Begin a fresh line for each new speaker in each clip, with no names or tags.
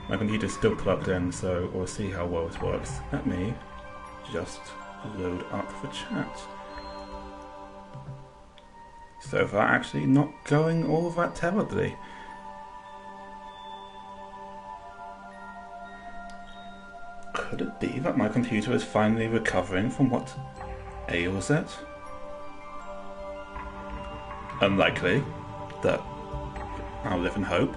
My computer's still plugged in, so we'll see how well it works. Let me just load up the chat. So far, actually not going all that terribly. Could it be that my computer is finally recovering from what ails it? Unlikely, but I'll live in hope.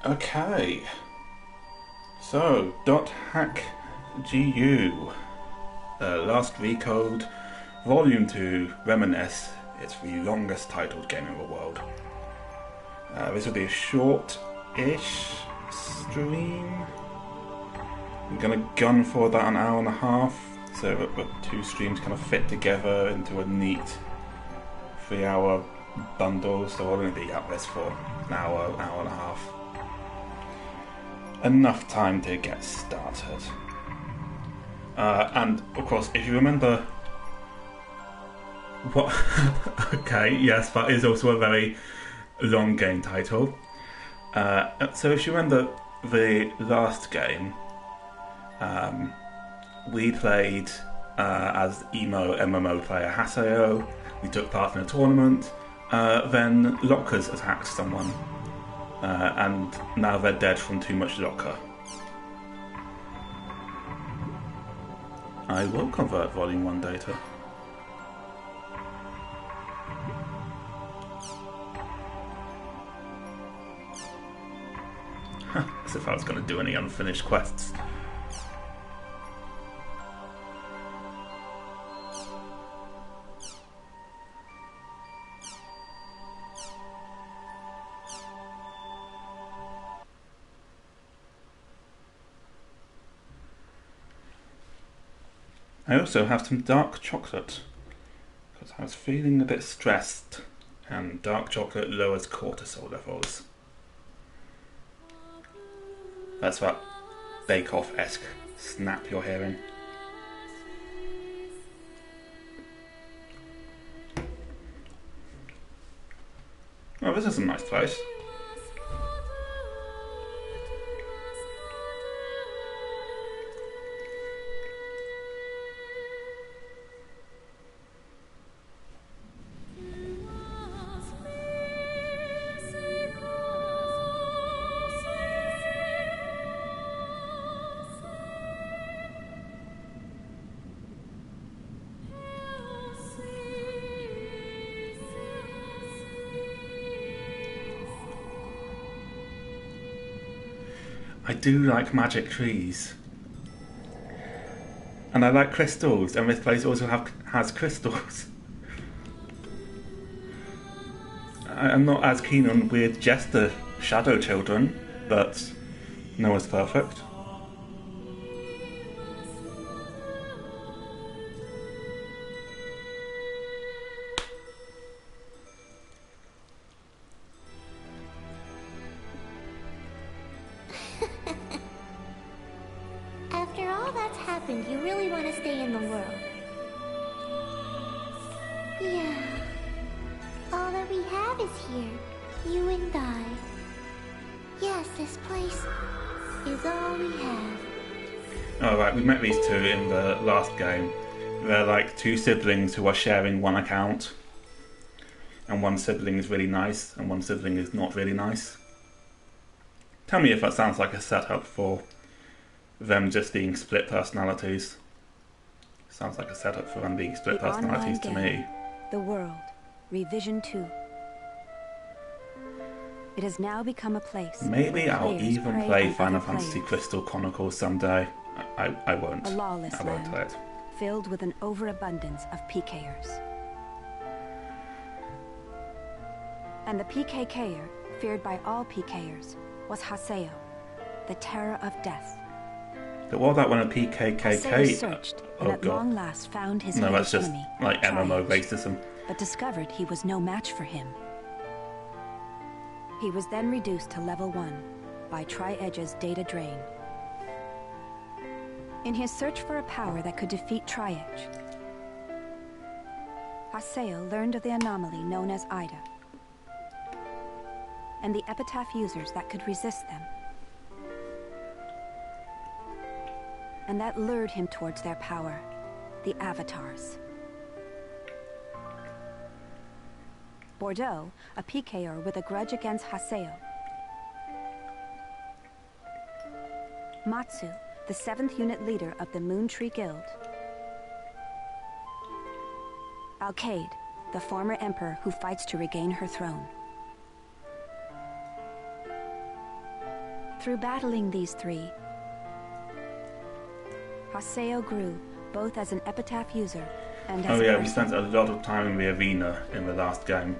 Okay, so .hackgu, last Recode, Volume 2, Reminisce. It's the longest titled game in the world. This will be a short-ish stream. I'm gonna gun for about an hour and a half, so that the two streams kind of fit together into a neat 3-hour bundle, so I'll only be at this for an hour and a half. Enough time to get started. And of course, if you remember what okay, yes, that is also a very long game title. So if you remember the last game, we played as emo MMO player Haseo. We took part in a tournament. Then lockers attacked someone. And now they're dead from too much locker. I will convert Volume 1 data. As if I was going to do any unfinished quests. I also have some dark chocolate, because I was feeling a bit stressed, and dark chocolate lowers cortisol levels. That's that Bake Off-esque snap you're hearing. Oh, this is a nice place. I do like magic trees. And I like crystals, and this place also has crystals. I'm not as keen on weird jester shadow children, but Noah's perfect.
After all that's happened, you really want to stay in the world. Yeah. All that we have is here. You and I. Yes, this place is all we have.
Alright, we met these two in the last game. They're like two siblings who are sharing one account. And one sibling is really nice, and one sibling is not really nice. Tell me if that sounds like a setup for them just being split personalities. Sounds like a setup for them being split personalities to me.
The World, Revision 2. It has now become a place.
Maybe I'll even play Final Fantasy Crystal Chronicles someday. I won't.
A lawless
I won't
land,
play it.
filled with an overabundance of PKers. And the PKKer, feared by all PKers, was Haseo, the terror of death.
But what about when a
Haseo
PKKK...
searched
Oh
and at
god.
long last found his
No,
hated
that's just
enemy,
like MMO
Triage,
racism.
but discovered he was no match for him. He was then reduced to level 1 by Tri-Edge's data drain. In his search for a power that could defeat Tri-Edge, Haseo learned of the anomaly known as Ida, and the epitaph users that could resist them. And that lured him towards their power, the Avatars. Bordeaux, a PKer with a grudge against Haseo. Matsu, the 7th unit leader of the Moon Tree Guild. Alkaid, the former emperor who fights to regain her throne. Through battling these three, Haseo grew both as an epitaph user and as
Oh yeah,
a
we
person.
spent a lot of time in the arena in the last game.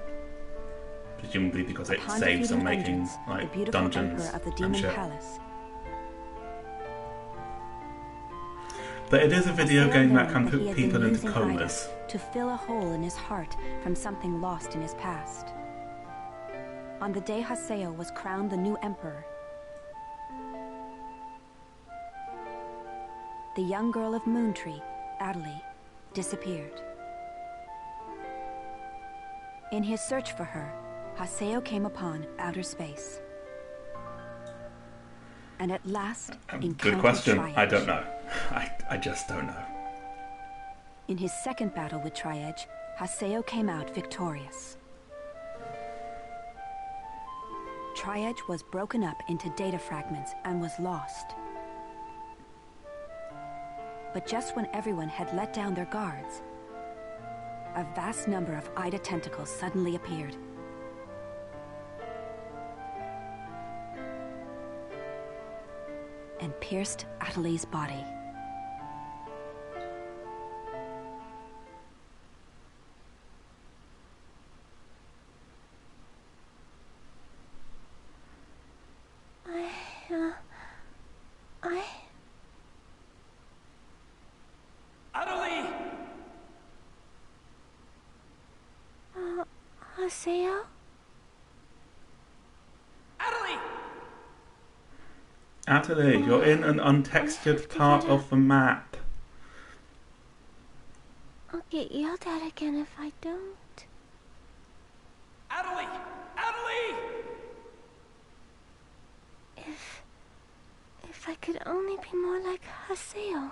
Presumably because it
Upon
saves on
defeating
making
Undrens, the
like
beautiful
dungeons
emperor of the
and
Demon
shit.
Palace.
But it is a video
Haseo
game that
learned
can
that he
put
had
people
been
into
using
comas.
Ida to fill a hole in his heart from something lost in his past. On the day Haseo was crowned the new emperor, the young girl of Moontree, Adelie, disappeared. In his search for her, Haseo came upon outer space. And at last, encountered
Good question.
Tri-Edge.
I don't know. I just don't know.
In his second battle with Tri-Edge, Haseo came out victorious. Tri-Edge was broken up into data fragments and was lost. But just when everyone had let down their guards, a vast number of Ida tentacles suddenly appeared. And pierced Adelie's body.
Adelie!
Haseo?
Adelie!
Adelie, you're in an untextured part of the map.
I'll get yelled at again if I don't.
Adelie! Adelie!
If I could only be more like Haseo.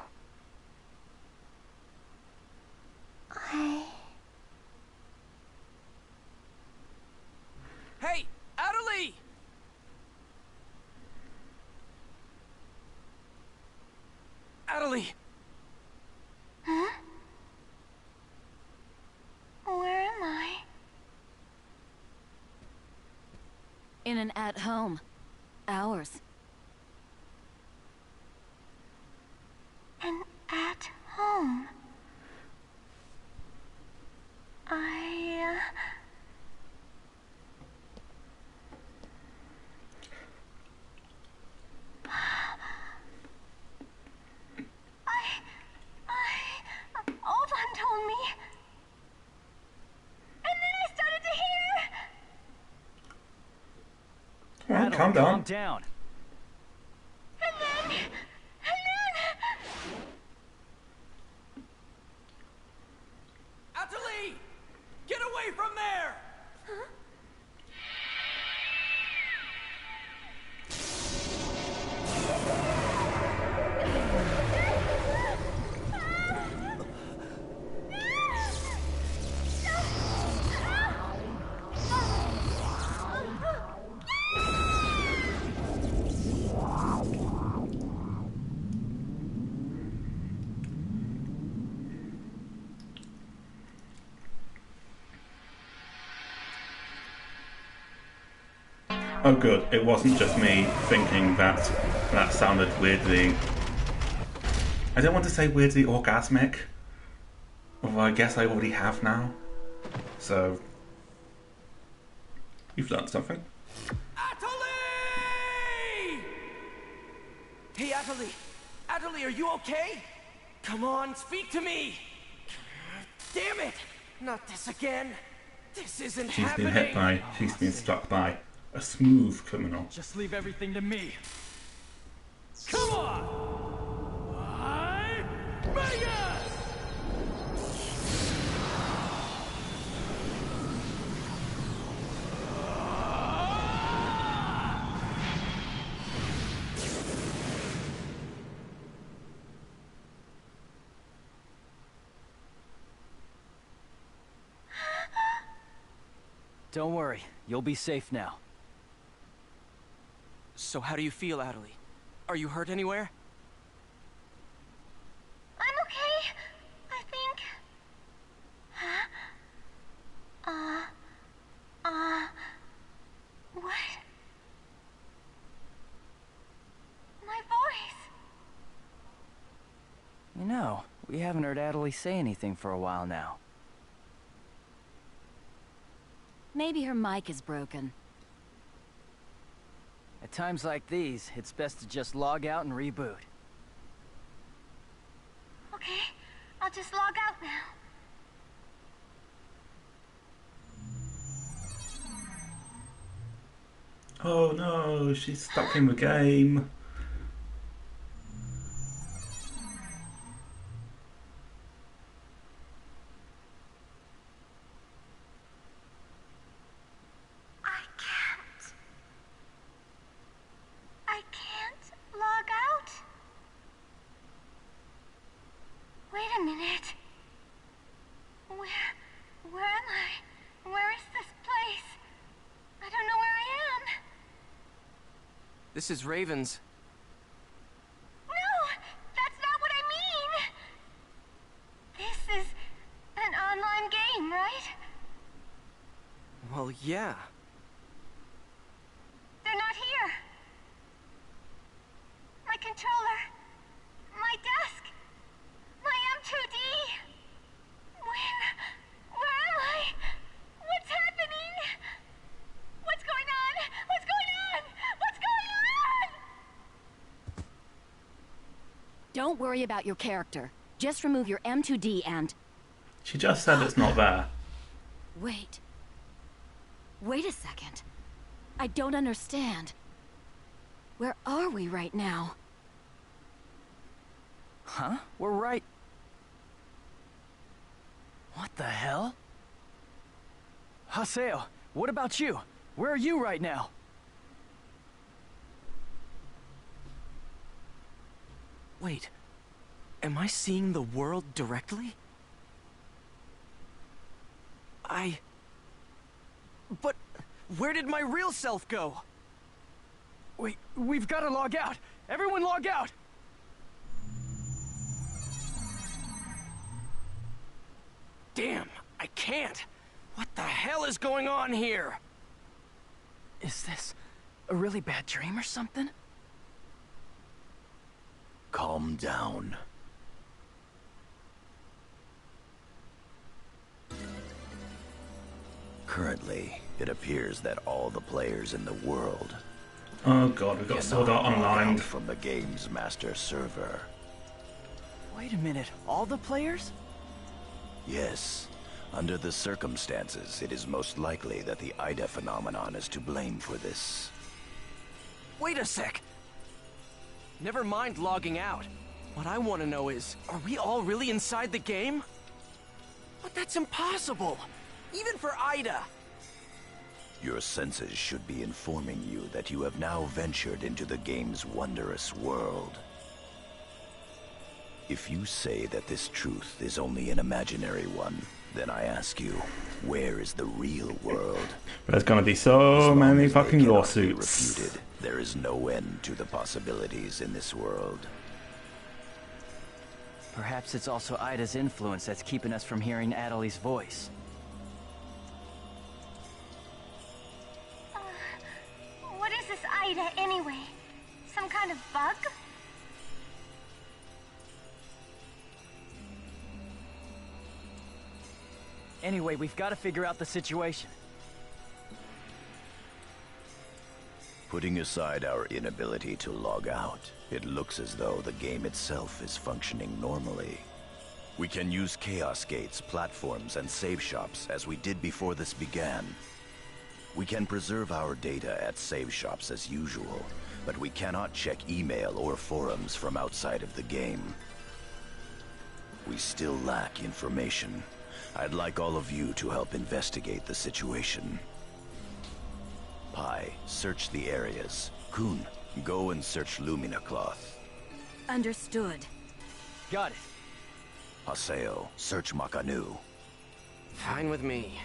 Hey, Adelie! Adelie!
Huh? Where am I?
In an at-home. Ours.
And at home. Oban told me. And then I started to hear.
Alright,
Adelie,
calm down.
down.
And then.
Adelie! Get away from there!
Huh?
Oh good, it wasn't just me thinking that that sounded weirdly... I don't want to say weirdly orgasmic, although I guess I already have now. So, you've learned something.
Adelie! Hey, Adelie! Adelie, are you okay? Come on, speak to me! Damn it! Not this again! This isn't happening!
She's been struck by a smooth criminal.
Just leave everything to me. Come on! Mega!
Don't worry, you'll be safe now.
So how do you feel, Adelie? Are you hurt anywhere?
I'm okay. I think... What? My voice.
You know, we haven't heard Adelie say anything for a while now.
Maybe her mic is broken.
At times like these, it's best to just log out and reboot.
Okay, I'll just log out now.
Oh no, she's stuck in the game.
I can't log out? Wait a minute. Where am I? Where is this place? I don't know where I am.
This is Raven's.
No, that's not what I mean. This is an online game, right?
Well, yeah.
They're not here. My controller. My desk. My M2D. Where am I? What's happening? What's going on? What's going on? What's going on?
Don't worry about your character. Just remove your M2D and...
She just said it's not there.
Wait. Wait a second. I don't understand. Where are we right now?
Huh? We're right... What the hell? Haseo, what about you? Where are you right now?
Wait. Am I seeing the world directly? But where did my real self go?
Wait, we've got to log out! Everyone log out!
Damn, I can't. What the hell is going on here?
Is this a really bad dream or something?
Calm down. Currently, it appears that all the players in the world
Oh god, we've got Sword Art
cannot log
Online.
out from the game's master server.
Wait a minute, all the players?
Yes. Under the circumstances, it is most likely that the Ida phenomenon is to blame for this.
Wait a sec. Never mind logging out. What I want to know is, are we all really inside the game? But that's impossible. Even for Ida.
Your senses should be informing you that you have now ventured into the game's wondrous world. If you say that this truth is only an imaginary one, then I ask you, where is the real world?
There's gonna be
As
so
long
many
as they
fucking
cannot be
lawsuits.
refuted, there is no end to the possibilities in this world.
Perhaps it's also Ida's influence that's keeping us from hearing Adelie's voice.
What is this Ida anyway? Some kind of bug?
Anyway, we've got to figure out the situation.
Putting aside our inability to log out, it looks as though the game itself is functioning normally. We can use chaos gates, platforms, and save shops as we did before this began. We can preserve our data at save shops as usual, but we cannot check email or forums from outside of the game. We still lack information. I'd like all of you to help investigate the situation. Pi, search the areas. Kun, go and search Lumina Cloth.
Understood.
Got it.
Haseo, search Makanu.
Fine with me.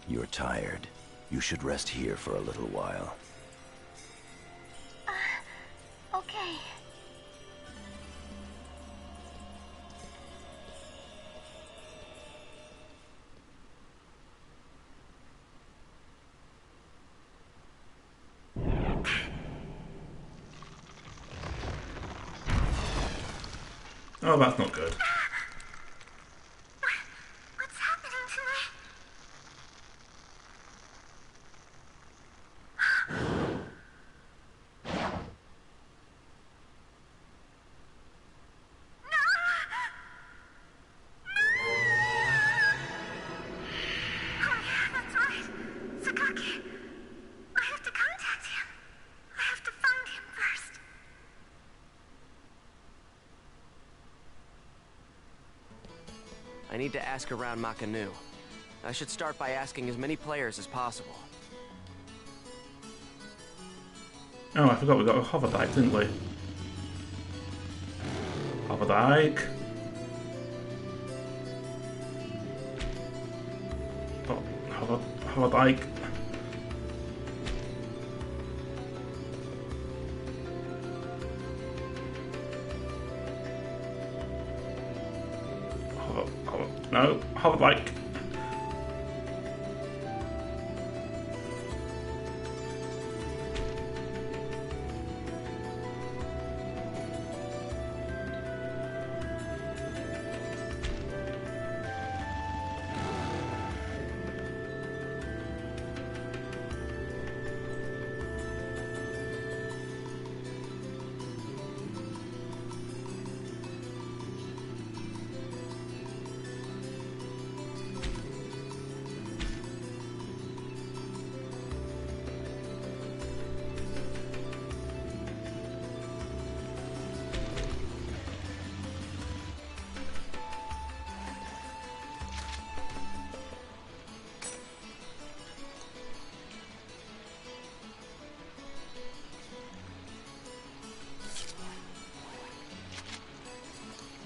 You're tired. You should rest here for a little while.
Okay.
Oh, that's not good.
What's happening to me? Oh yeah, that's right. Sakaki. I have to contact him. I have to find him first.
I need to ask around Makanu. I should start by asking as many players as possible.
Oh, I forgot we got a hover dike, didn't we? Hover dike. Oh, hover dike. No, hover bike.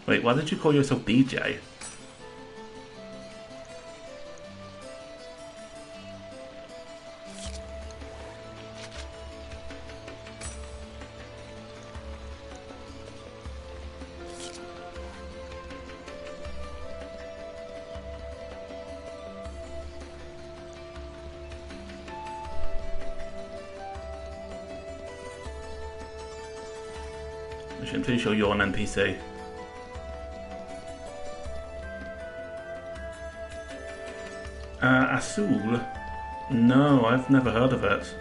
Wait, why did you call yourself BJ? I'm pretty sure you're an NPC. Asul? No, I've never heard of it.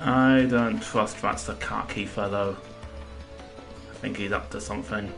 I don't trust that's the khaki fellow. I think he's up to something.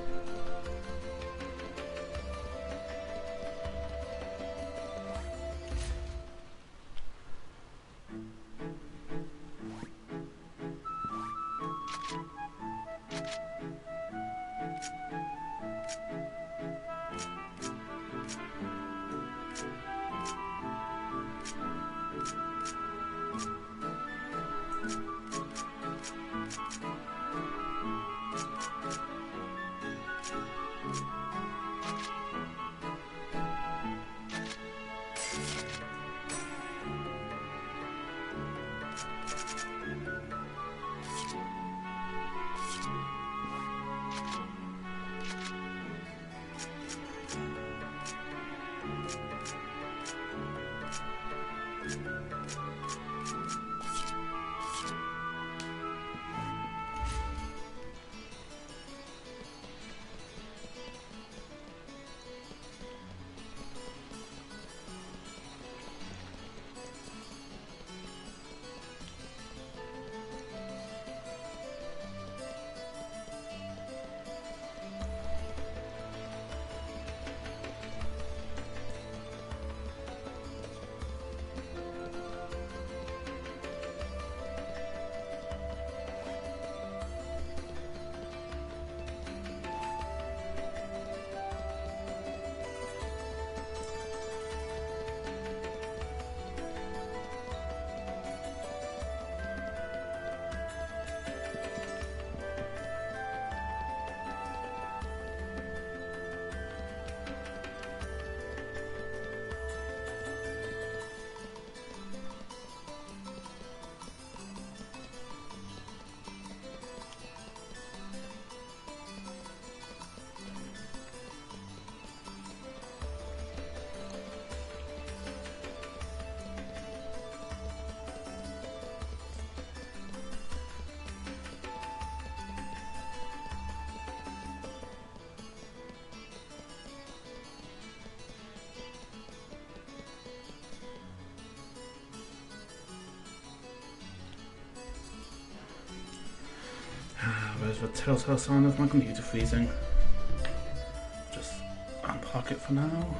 a telltale sign of my computer freezing. Just unplug it for now.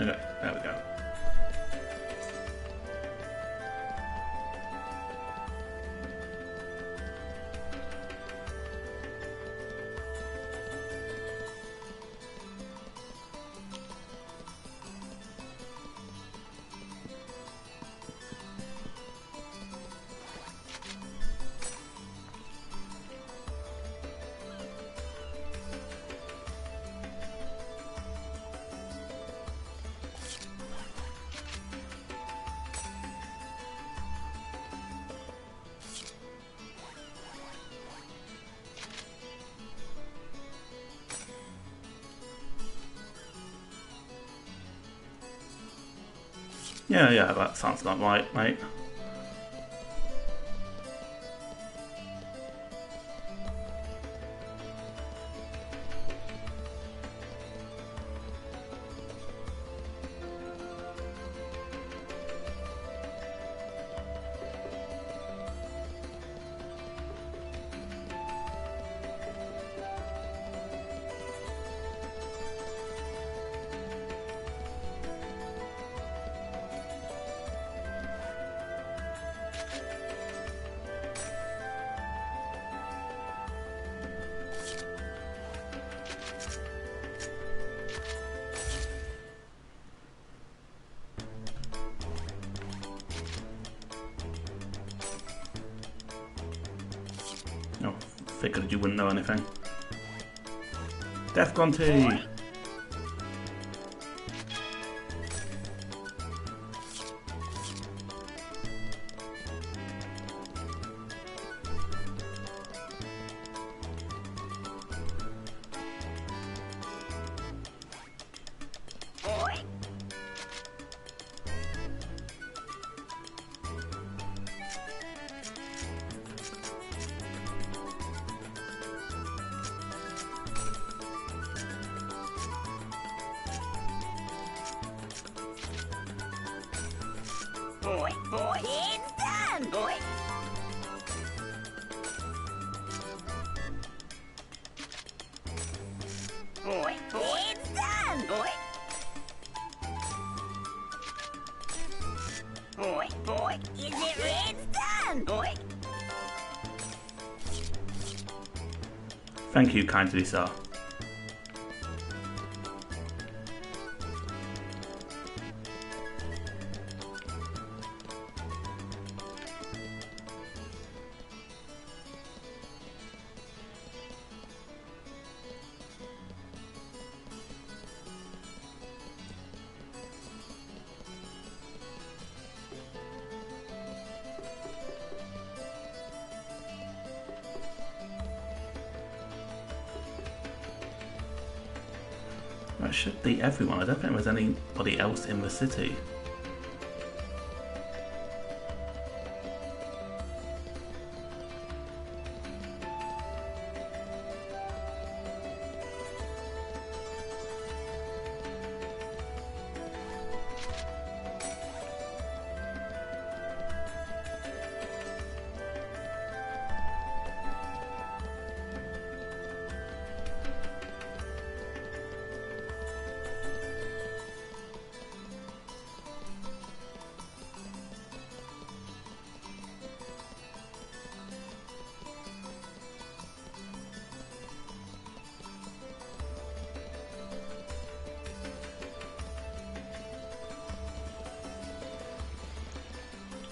Okay, there we go. Yeah, that sounds not right, mate. Oh, figured you wouldn't know anything. Defcon T!
It's done! It's done! It's done!
Thank you kindly, sir. That should be everyone. I don't think there's anybody else in the city.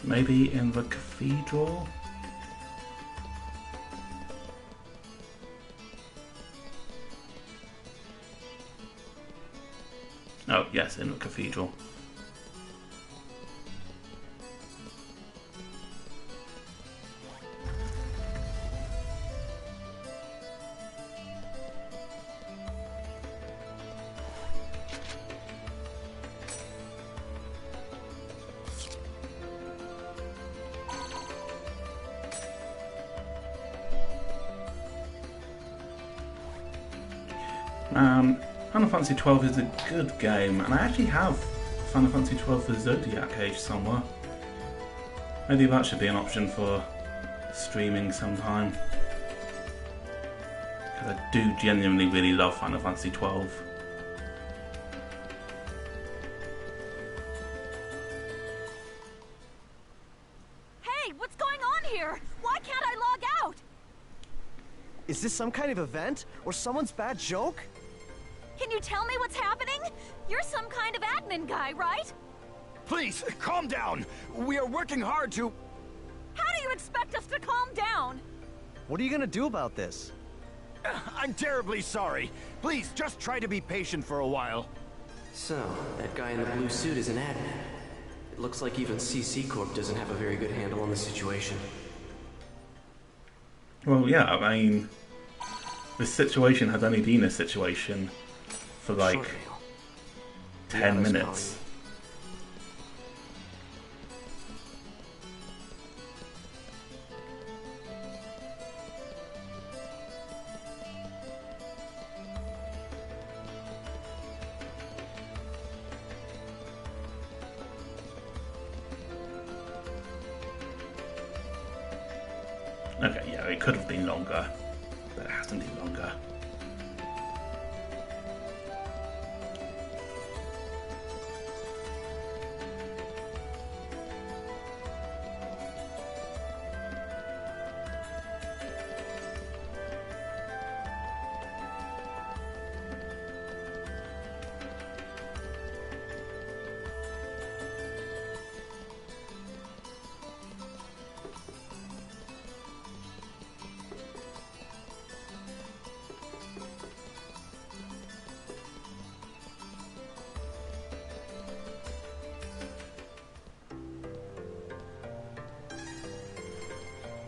Maybe in the cathedral? Oh, yes, in the cathedral. Final Fantasy XII is a good game, and I actually have Final Fantasy XII for Zodiac Age somewhere. Maybe that should be an option for streaming sometime. Because I do genuinely really love Final Fantasy XII.
Hey, what's going on here? Why can't I log out?
Is this some kind of event? Or someone's bad joke?
Can you tell me what's happening? You're some kind of admin guy, right?
Please, calm down. We are working hard to...
How do you expect us to calm down?
What are you gonna do about this?
I'm terribly sorry. Please, just try to be patient for a while.
So, that guy in the blue suit is an admin. It looks like even CC Corp doesn't have a very good handle on the situation.
Well, yeah, I mean, this situation has only been a situation for like 10 minutes. Okay, yeah, it could have been longer, but it hasn't been longer.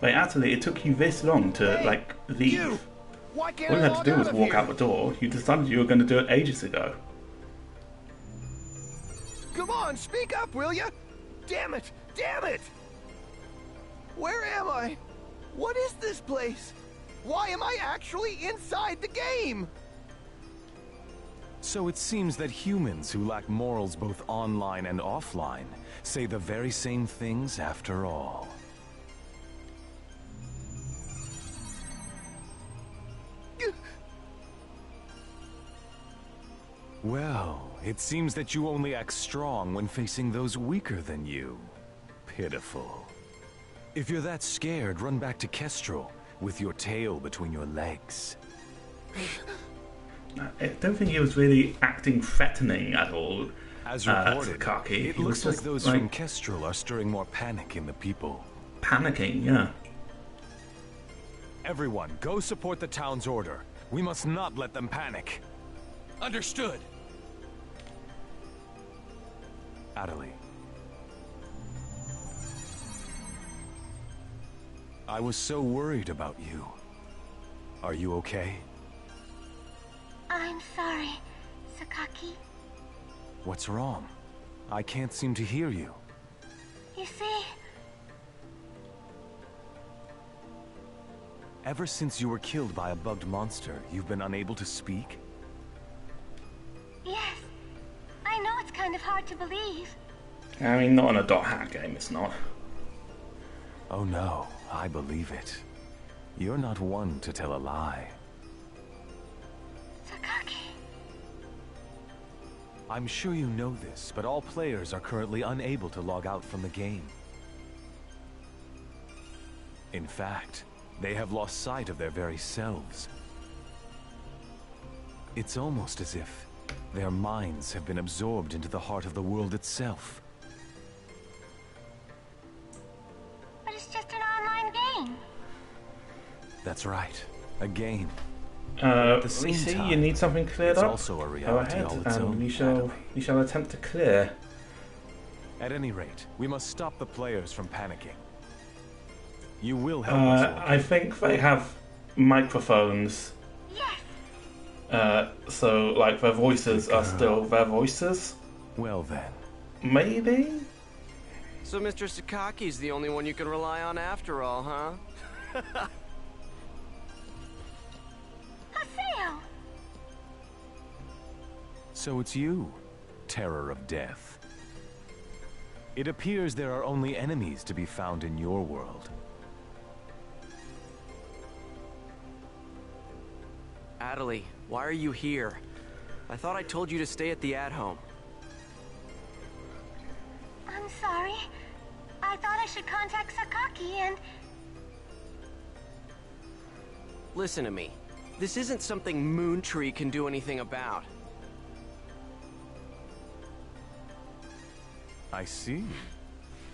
Wait, actually, it took you this long to, like, leave.
You! Why can't
All you
I
had to
log
do
out
was
of
walk
here?
out the door. You decided you were going to do it ages ago.
Come on, speak up, will ya? Damn it! Damn it! Where am I? What is this place? Why am I actually inside the game?
So it seems that humans who lack morals both online and offline say the very same things after all. Well, it seems that you only act strong when facing those weaker than you. Pitiful. If you're that scared, run back to Kestrel with your tail between your legs.
I don't think he was really acting threatening at all.
As reported,
Sakaki.
it
He
looks
was
like
just,
those from Kestrel are stirring more panic in the people.
Panicking, yeah.
Everyone, go support the town's order. We must not let them panic.
Understood.
Adelie. I was so worried about you. Are you okay?
I'm sorry, Sakaki.
What's wrong? I can't seem to hear you.
You see,
Ever since you were killed by a bugged monster, you've been unable to speak?
yes. I know it's kind of hard to believe.
I mean, not in a dot hack game, it's not.
Oh no, I believe it. You're not one to tell a lie.
Sakaki.
I'm sure you know this, but all players are currently unable to log out from the game. In fact, they have lost sight of their very selves. It's almost as if their minds have been absorbed into the heart of the world itself.
But it's just an online game.
That's right, a game.
We
same
see
time,
you need something cleared
it's
up.
also a
Go
reality
ahead,
all its
and
own,
we
Adelie.
shall attempt to clear.
At any rate, we must stop the players from panicking. You will help us.
I think they have microphones.
Yes.
So, like, their voices are still their voices.
Well then.
Maybe?
So Mr. Sakaki's the only one you can rely on after all, huh?
Haseo.
So it's you, Terror of Death. It appears there are only enemies to be found in your world.
Adelie, why are you here? I thought I told you to stay at the at-home.
I'm sorry. I thought I should contact Sakaki and...
Listen to me. This isn't something Moontree can do anything about.
I see.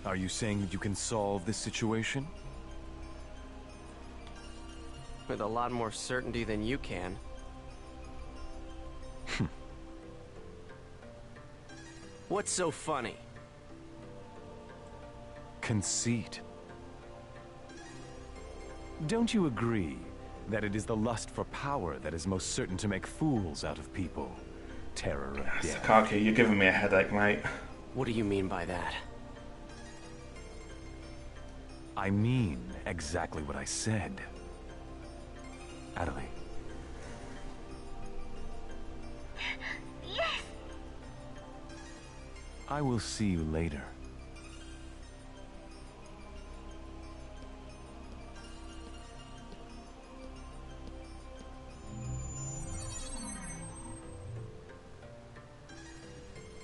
Are you saying that you can solve this situation?
With a lot more certainty than you can. What's so funny?
Conceit. Don't you agree that it is the lust for power that is most certain to make fools out of people? Terror of Death.
Sakaki, you're giving me a headache, mate.
What do you mean by that?
I mean exactly what I said. Adelie.
Yes!
I will see you later.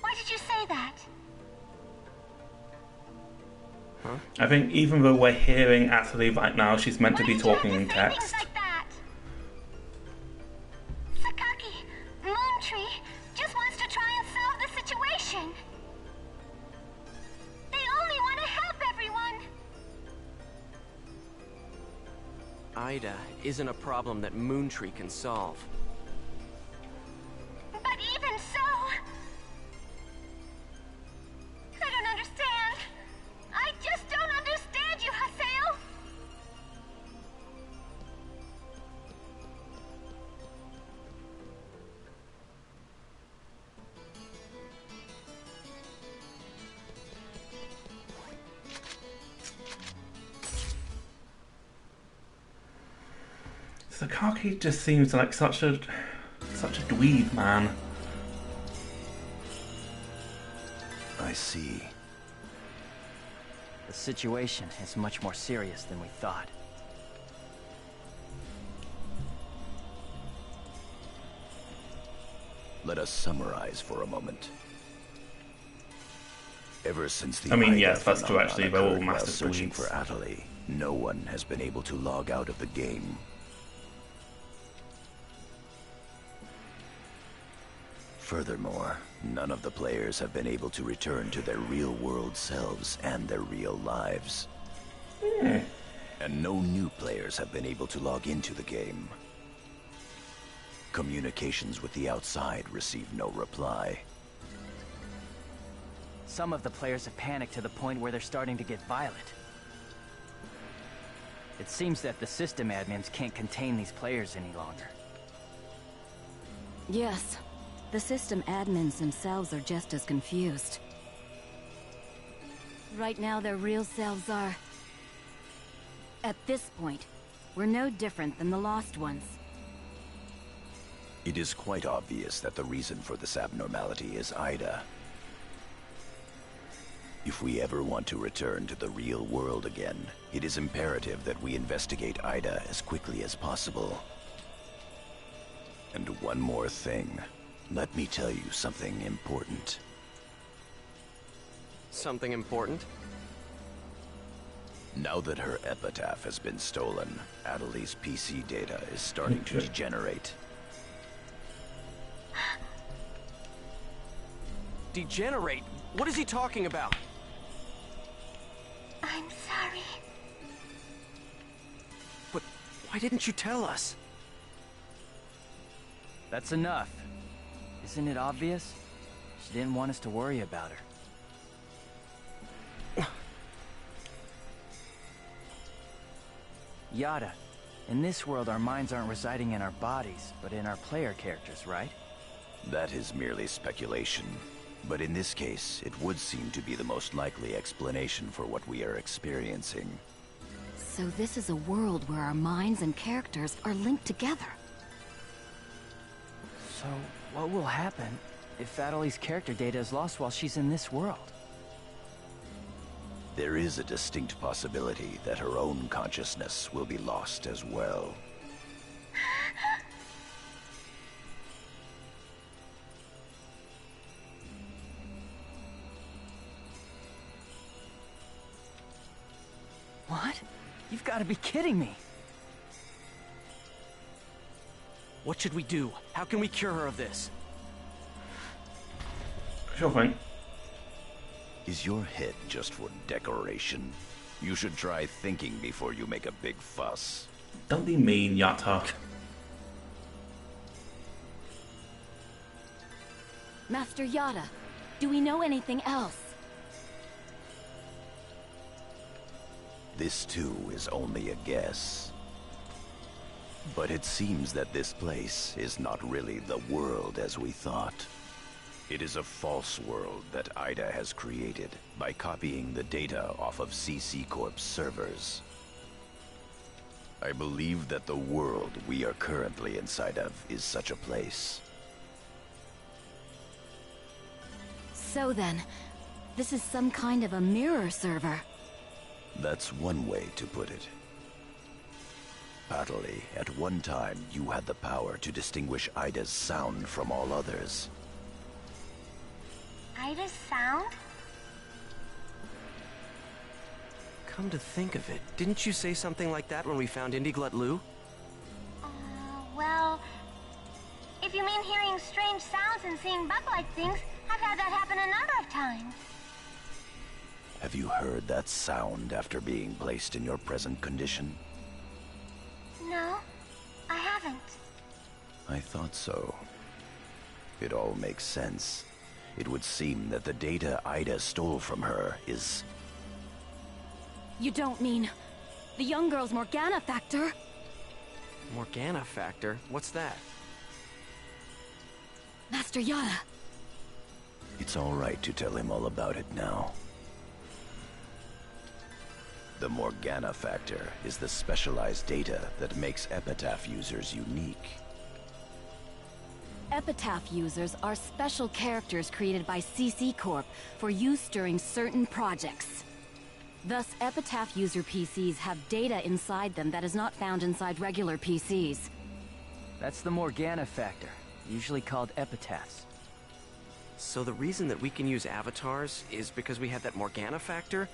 Why did you say that?
I think even though we're hearing Adelie right now, she's meant to be talking in text.
Like that? Sakaki, Moontree just wants to try and solve the situation. They only want to help everyone.
Ida isn't a problem that Moontree can solve.
But even so... I don't understand. I just don't understand you, Haseo.
Sakaki just seems like such a dweeb, man.
I see.
The situation is much more serious than we thought.
Let us summarize for a moment. Ever since the
yes, that's true actually, they're all
while
master
searching
dweebs.
for Adelie, no one has been able to log out of the game. Furthermore, none of the players have been able to return to their real-world selves and their real lives. And no new players have been able to log into the game. Communications with the outside receive no reply.
Some of the players have panicked to the point where they're starting to get violent. It seems that the system admins can't contain these players any longer.
Yes, the system admins themselves are just as confused. Right now, their real selves are... At this point, we're no different than the Lost Ones.
It is quite obvious that the reason for this abnormality is Ida. If we ever want to return to the real world again, it is imperative that we investigate Ida as quickly as possible. And one more thing. Let me tell you something important.
Something important?
Now that her epitaph has been stolen, Adelie's PC data is starting to degenerate.
Degenerate? What is he talking about?
I'm sorry.
But why didn't you tell us?
That's enough. Isn't it obvious? She didn't want us to worry about her. Yada, in this world our minds aren't residing in our bodies, but in our player characters, right?
That is merely speculation. But in this case, it would seem to be the most likely explanation for what we are experiencing.
So this is a world where our minds and characters are linked together.
So, what will happen if Adeli's character data is lost while she's in this world?
There is a distinct possibility that her own consciousness will be lost as well.
What? You've got to be kidding me!
What should we do? How can we cure her of this?
Sure thing.
Is your head just for decoration? You should try thinking before you make a big fuss.
Don't be mean, Yatta.
Master Yada, do we know anything else?
This too is only a guess. But it seems that this place is not really the world as we thought. It is a false world that Ida has created by copying the data off of CC Corp's servers. I believe that the world we are currently inside of is such a place.
So then, this is some kind of a mirror server.
That's one way to put it. Adeli, at one time you had the power to distinguish Ida's sound from all others.
Ida's sound?
Come to think of it, didn't you say something like that when we found Indiglut Lu?
Well, if you mean hearing strange sounds and seeing bug-like things, I've had that happen a number of times.
Have you heard that sound after being placed in your present condition?
No, I haven't.
I thought so. It all makes sense. It would seem that the data Ida stole from her is...
You don't mean the young girl's Morgana factor?
Morgana factor? What's that?
Master Yada.
It's all right to tell him all about it now. The Morgana factor is the specialized data that makes Epitaph users unique.
Epitaph users are special characters created by CC Corp for use during certain projects. Thus, Epitaph user PCs have data inside them that is not found inside regular PCs.
That's the Morgana factor, usually called epitaphs.
So the reason that we can use avatars is because we had that Morgana factor?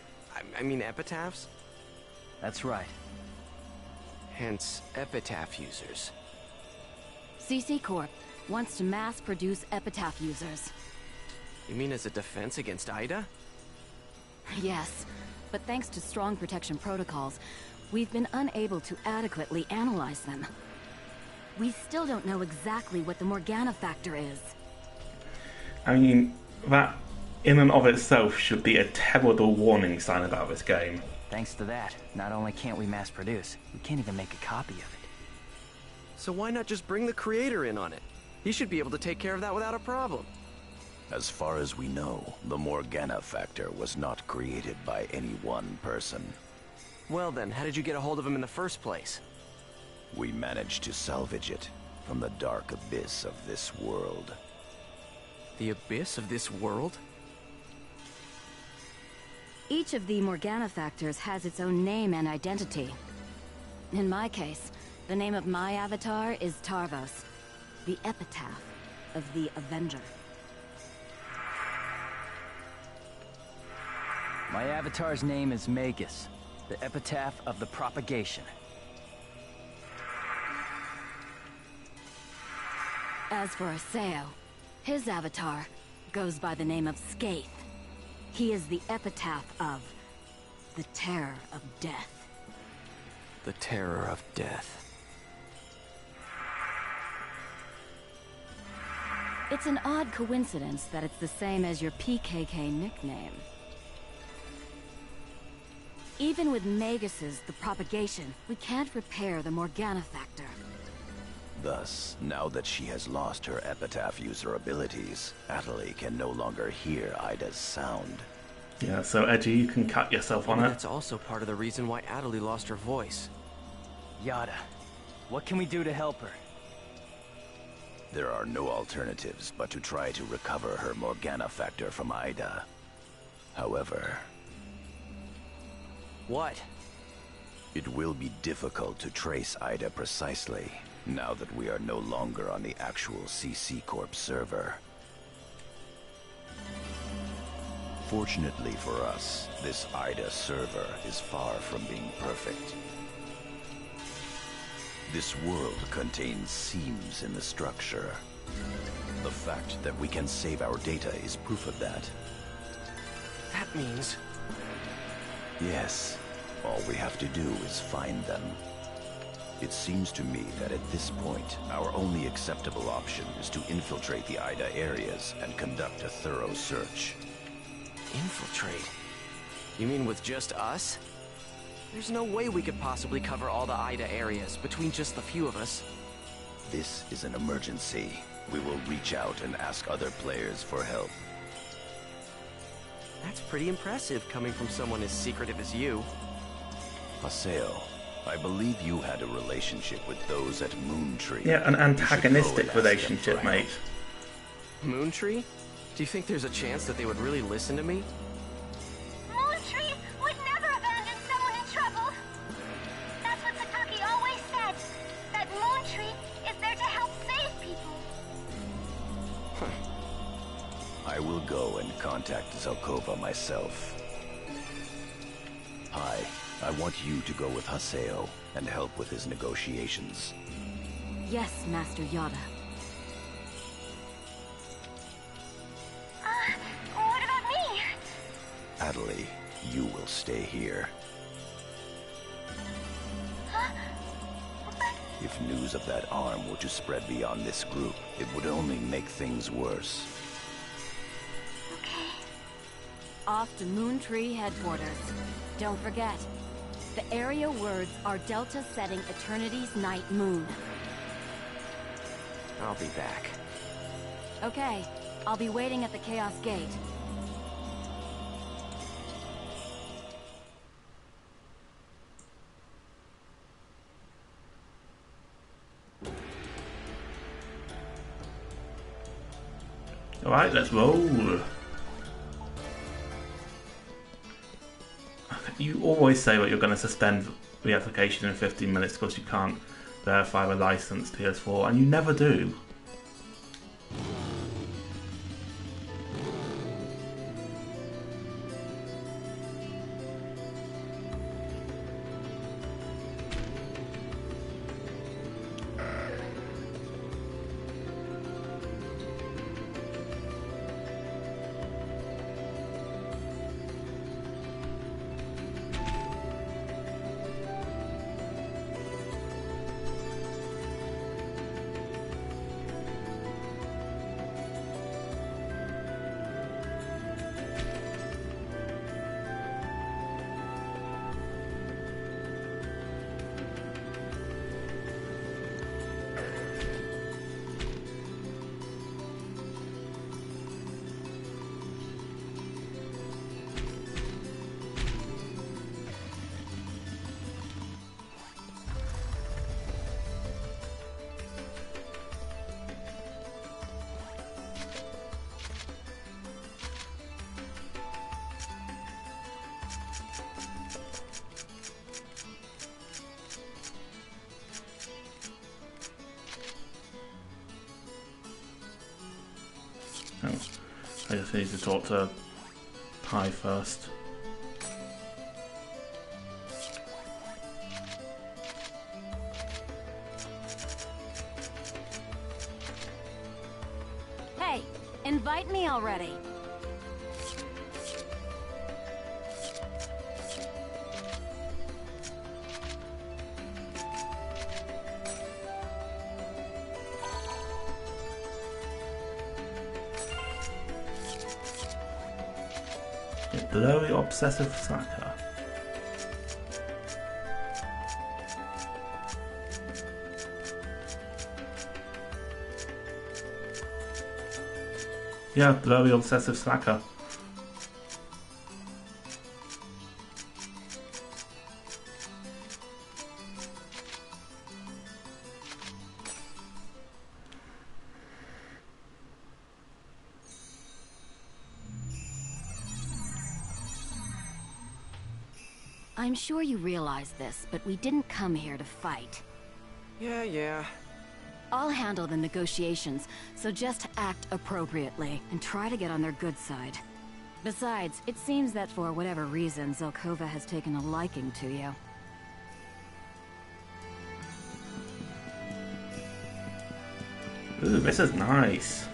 I mean epitaphs?
That's right.
Hence, epitaph users.
CC Corp wants to mass-produce Epitaph users.
You mean as a defense against Ida?
Yes, but thanks to strong protection protocols, we've been unable to adequately analyze them. We still don't know exactly what the Morgana factor is.
I mean, that in and of itself should be a terrible warning sign about this game.
Thanks to that, not only can't we mass produce, we can't even make a copy of it.
So why not just bring the creator in on it? He should be able to take care of that without a problem.
As far as we know, the Morgana factor was not created by any one person.
Well then, how did you get a hold of him in the first place?
We managed to salvage it from the dark abyss of this world.
The abyss of this world?
Each of the Morgana factors has its own name and identity. In my case, the name of my avatar is Tarvos, the epitaph of the Avenger.
My avatar's name is Magus, the epitaph of the propagation.
As for Aseo, his avatar goes by the name of Skaith. He is the epitaph of the Terror of Death.
The Terror of Death.
It's an odd coincidence that it's the same as your PKK nickname. Even with Magus's The Propagation, we can't repair the Morgana factor.
Thus, now that she has lost her epitaph user abilities, Adeli can no longer hear Ida's sound.
Yeah, so Edgy, you can cut yourself on it.
That's also part of the reason why Adeli lost her voice.
Yada, what can we do to help her?
There are no alternatives but to try to recover her Morgana factor from Ida. However...
What?
It will be difficult to trace Ida precisely, now that we are no longer on the actual CC Corp server. Fortunately for us, this Ida server is far from being perfect. This world contains seams in the structure. The fact that we can save our data is proof of that.
That means...
Yes. All we have to do is find them. It seems to me that at this point, our only acceptable option is to infiltrate the Ida areas and conduct a thorough search.
Infiltrate? You mean with just us? There's no way we could possibly cover all the Ida areas between just the few of us.
This is an emergency. We will reach out and ask other players for help.
That's pretty impressive coming from someone as secretive as you.
Haseo, I believe you had a relationship with those at Moontree.
Yeah, an antagonistic relationship, mate.
Moontree? Do you think there's a chance that they would really listen to me?
Moontree would never abandon someone in trouble. That's what Sataki always said. That Moontree is there to help save people.
I will go and contact Zelkova myself. Hi, I want you to go with Haseo and help with his negotiations.
Yes, Master Yada.
What about me?
Adelie, you will stay here.
Huh?
If news of that arm were to spread beyond this group, it would only make things worse.
Okay.
Off to Moontree headquarters. Don't forget, the area words are Delta setting Eternity's night moon.
I'll be back.
Okay, I'll be waiting at the Chaos Gate.
Alright, let's roll. You always say that you're going to suspend the application in 15 minutes because you can't verify the license PS4, and you never do. I just need to talk to Ty first.
Hey, invite me already.
Blurry obsessive slacker. Yeah, blurry obsessive slacker.
I'm sure you realize this, but we didn't come here to fight.
Yeah.
I'll handle the negotiations, so just act appropriately and try to get on their good side. Besides, it seems that for whatever reason, Zelkova has taken a liking to you.
Ooh, this is nice.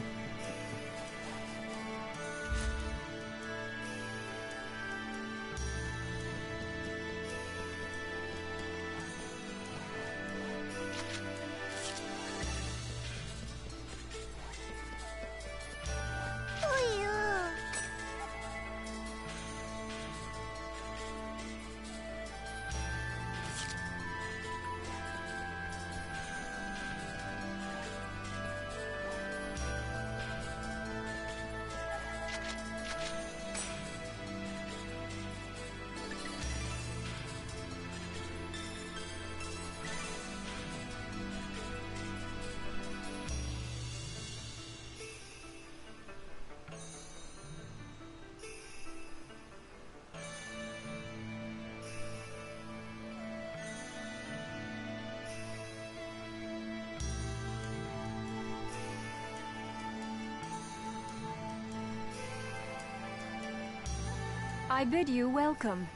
I bid you welcome.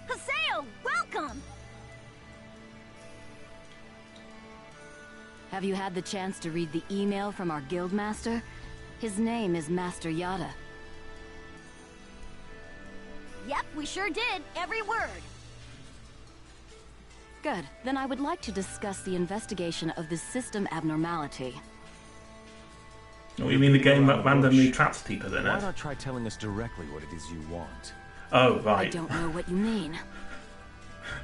Haseo, welcome! Have you had the chance to read the email from our guildmaster? His name is Master Yada.
Yep, we sure did. Every word.
Good. Then I would like to discuss the investigation of this system abnormality.
Oh, you mean the game that randomly traps people in
Why
it?
not try telling us directly what it is you want?
Oh, right.
I don't know what you mean.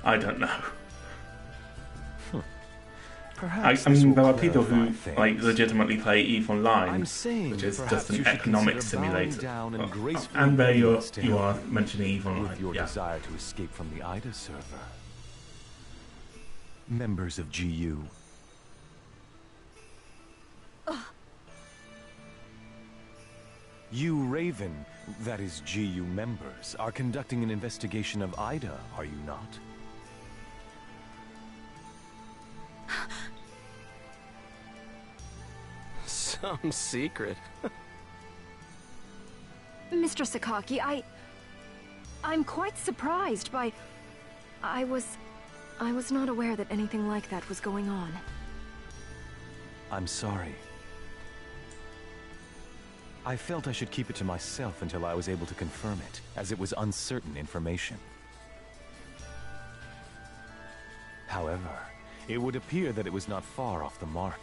I don't know.
Perhaps
I
this
mean,
will
there are people who
clarify
like
things.
legitimately play EVE Online,
I'm saying
which is
perhaps
just an
you should
economics
consider bowing
simulator.
down and gracefully
And there
bending to
you
help
are mentioning EVE Online.
with your
Yeah.
desire to escape from the Ida server. Members of GU. You, Raven, that is GU members, are conducting an investigation of Ida, are you not?
Some secret.
Mr. Sakaki, I'm quite surprised by... I was not aware that anything like that was going on.
I'm sorry. I felt I should keep it to myself until I was able to confirm it, as it was uncertain information. However, it would appear that it was not far off the mark.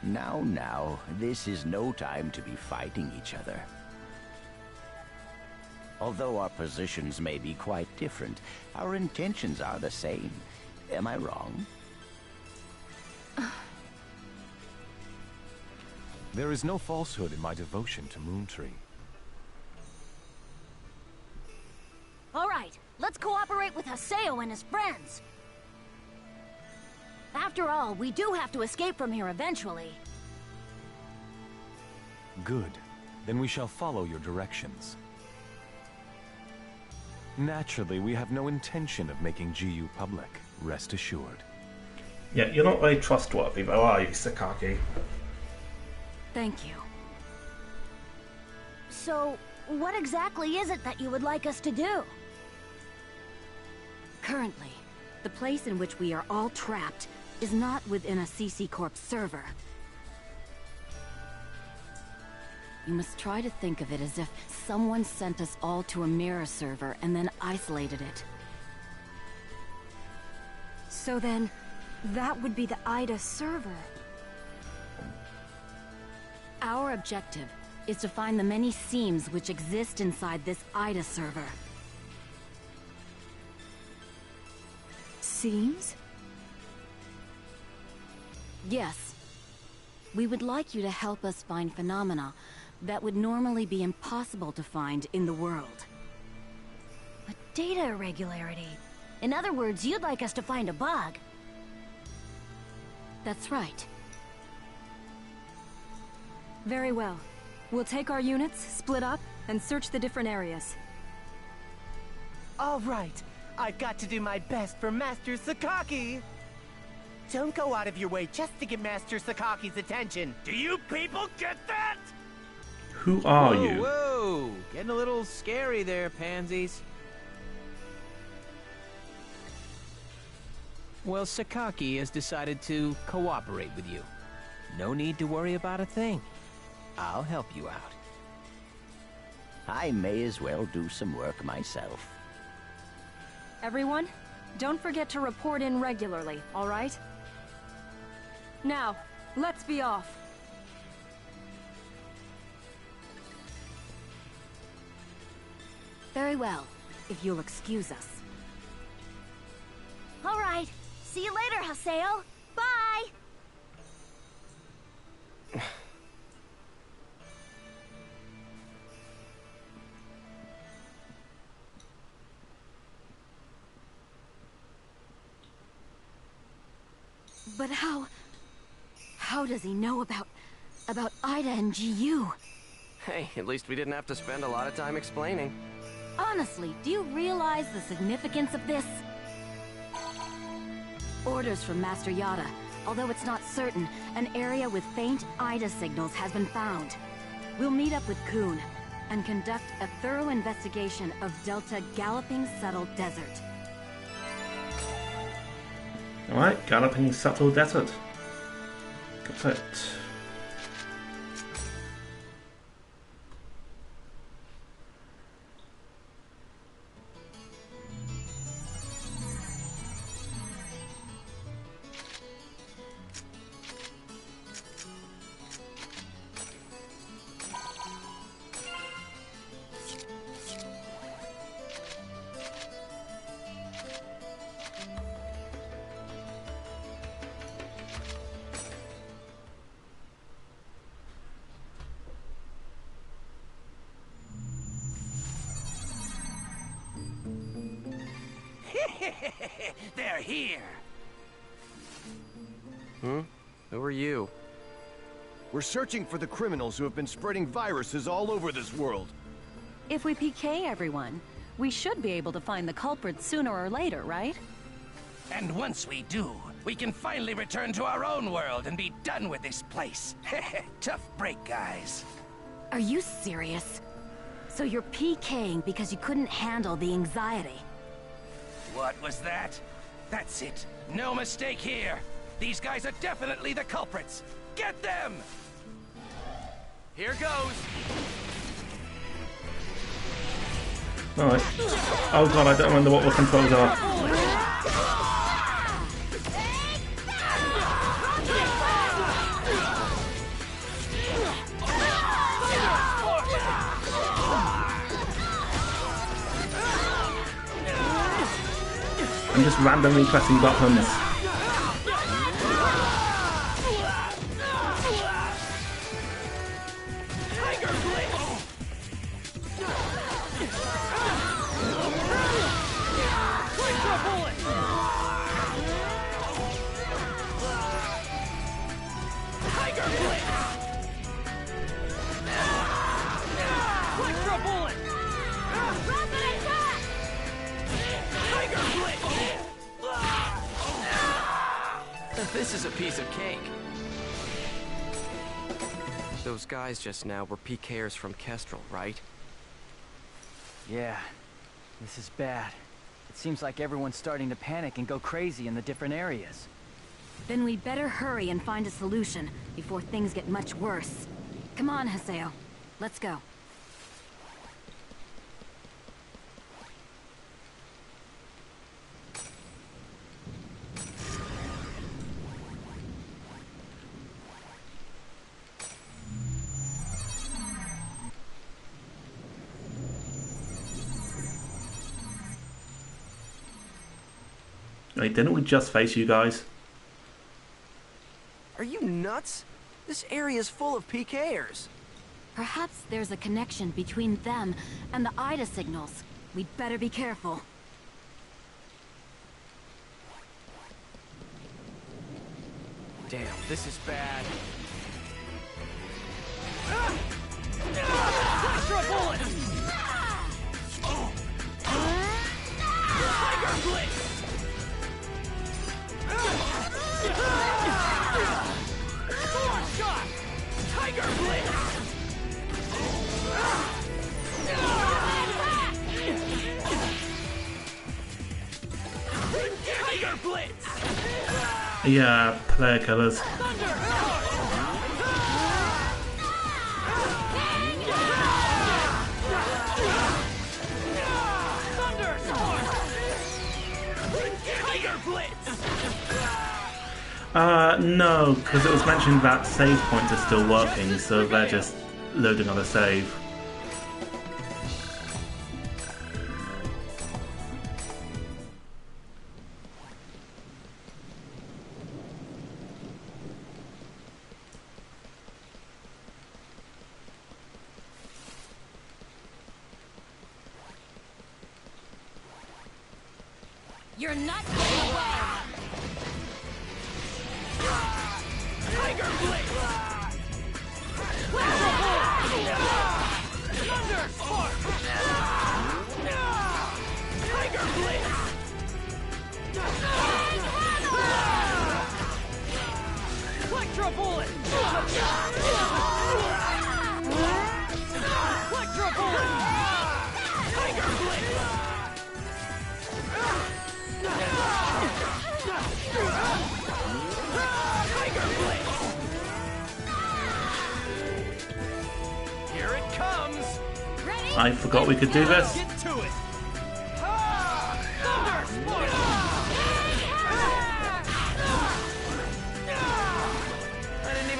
Now, this is no time to be fighting each other. Although our positions may be quite different, our intentions are the same. Am I wrong?
There is no falsehood in my devotion to Moontree.
All right, let's cooperate with Haseo and his friends. After all, we do have to escape from here eventually.
Good. Then we shall follow your directions. Naturally, we have no intention of making GU public. Rest assured.
Yeah, you're not very trustworthy though, are you, Sakaki?
Thank you.
So, what exactly is it that you would like us to do?
Currently, the place in which we are all trapped is not within a CC Corp server. You must try to think of it as if someone sent us all to a mirror server and then isolated it.
So then, that would be the Ida server.
Our objective is to find the many seams which exist inside this Ida server.
Seems?
Yes. We would like you to help us find phenomena that would normally be impossible to find in the world.
A data irregularity. In other words, you'd like us to find a bug.
That's right.
Very well. We'll take our units, split up, and search the different areas.
All right. I've got to do my best for Master Sakaki. Don't go out of your way just to get Master Sakaki's attention. Do you people get that?
Who are you?
Whoa! Getting a little scary there, pansies. Well, Sakaki has decided to cooperate with you. No need to worry about a thing. I'll help you out.
I may as well do some work myself.
Everyone, don't forget to report in regularly, all right? Now, let's be off.
Very well, if you'll excuse us.
All right. See you later, Haseo. Bye!
But how does he know about Ida and GU?
Hey, at least we didn't have to spend a lot of time explaining.
Honestly, do you realize the significance of this? Orders from Master Yada. Although it's not certain, an area with faint Ida signals has been found. We'll meet up with Kun and conduct a thorough investigation of Delta Galloping Subtle Desert.
Alright, Galloping Subtle Desert. Got it.
They're here.
Who are you?
We're searching for the criminals who have been spreading viruses all over this world.
If we PK everyone, we should be able to find the culprits sooner or later, right?
And once we do, we can finally return to our own world and be done with this place. Tough break, guys.
Are you serious? So you're PKing because you couldn't handle the anxiety?
What was that? That's it. No mistake here. These guys are definitely the culprits. Get them! Here goes.
Alright. Oh god, I don't remember what the controls are. I'm just randomly pressing buttons.
This is a piece of cake. Those guys just now were PKers from Kestrel, right?
Yeah, this is bad. It seems like everyone's starting to panic and go crazy in the different areas.
Then we'd better hurry and find a solution before things get much worse. Come on, Haseo. Let's go.
Wait, didn't we just face you guys?
Are you nuts? This area's full of PKers.
Perhaps there's a connection between them and the Ida signals. We'd better be careful.
Damn, this is bad.
Yeah, player killers. No, because it was mentioned that save points are still working, so they're just loading on a save.
You're not getting away!
Tiger Blade! Thunder Spark! Tiger Blade! Electro Bullet! Electro Bullet! Tiger Blade! Tiger Blade! Here it comes!
Ready?
I forgot we could do this.
Get to it! Thunder Spark!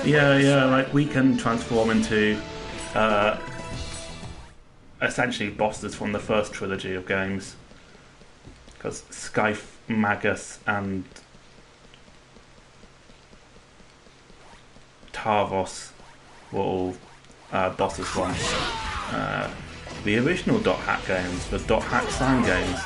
Yeah, like we can transform into essentially bosses from the first trilogy of games. Because Skyf, Magus, and Tarvos were all bosses from the original Dot Hack games, the Dot Hack Sign games.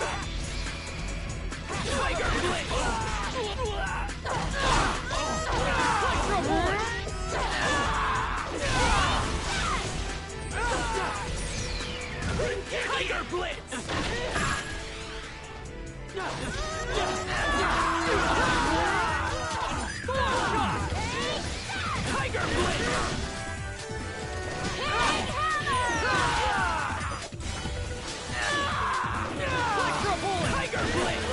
Tiger Blitz! Tiger Blitz! Electro Bullet! Tiger Blitz!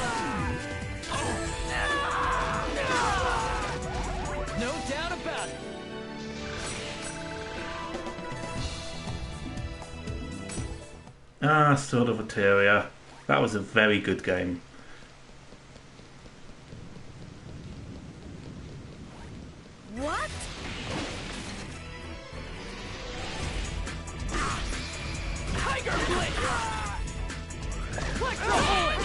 No doubt about it.
Sword of Eteria. That was a very good game.
What?
Tiger Blitz! Electro Bullet!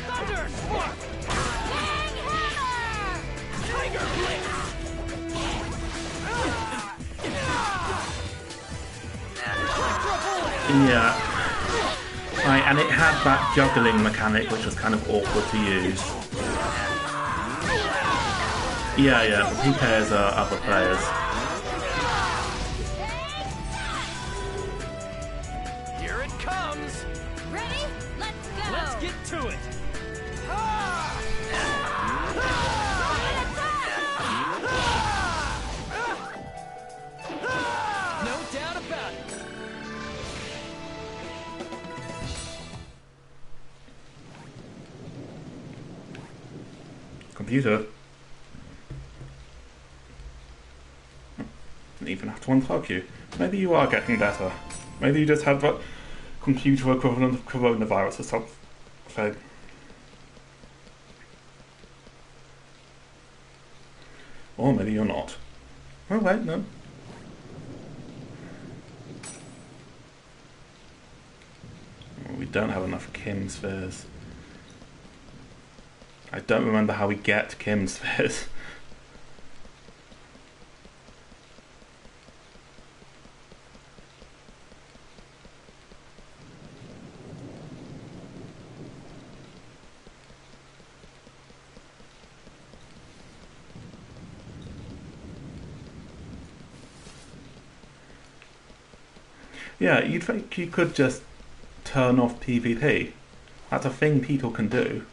Thunder Spark! Tiger Blitz! Electro Bullet!
Yeah. Right, and it had that juggling mechanic which was kind of awkward to use. Yeah, the PKs are other players.
Here it comes!
Ready? Let's go!
Let's get to it! No doubt about it!
Computer. Didn't even have to unplug you. Maybe you are getting better. Maybe you just had that computer equivalent of coronavirus or something. Or maybe you're not. Oh wait, no. We don't have enough Kim spheres. I don't remember how we get Kim spheres. Yeah, you'd think you could just turn off PvP. That's a thing people can do.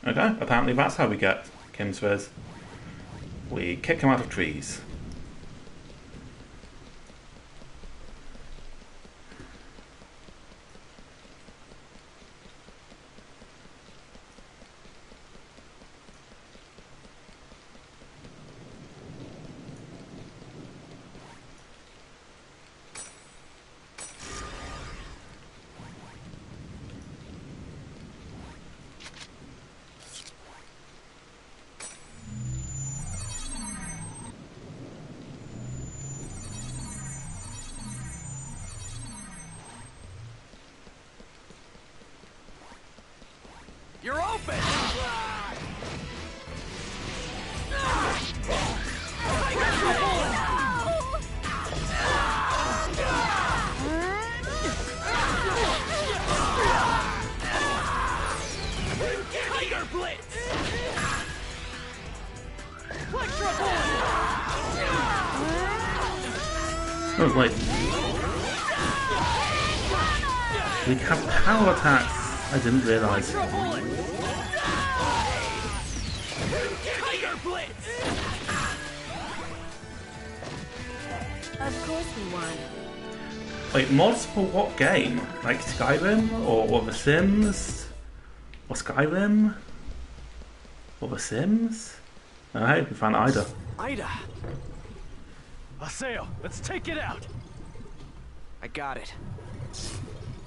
Okay, apparently that's how we get Kim spheres. we kick him out of trees.
You're open! Tiger Blitz!
Oh wait. We have power attacks. I didn't realise.
Tiger Blitz!
Of course we won.
Wait, mods for what game? Like Skyrim or The Sims? Or Skyrim? Or The Sims? Oh, hey, we found Ida.
Ida!
Aseo, let's take it out!
I got it.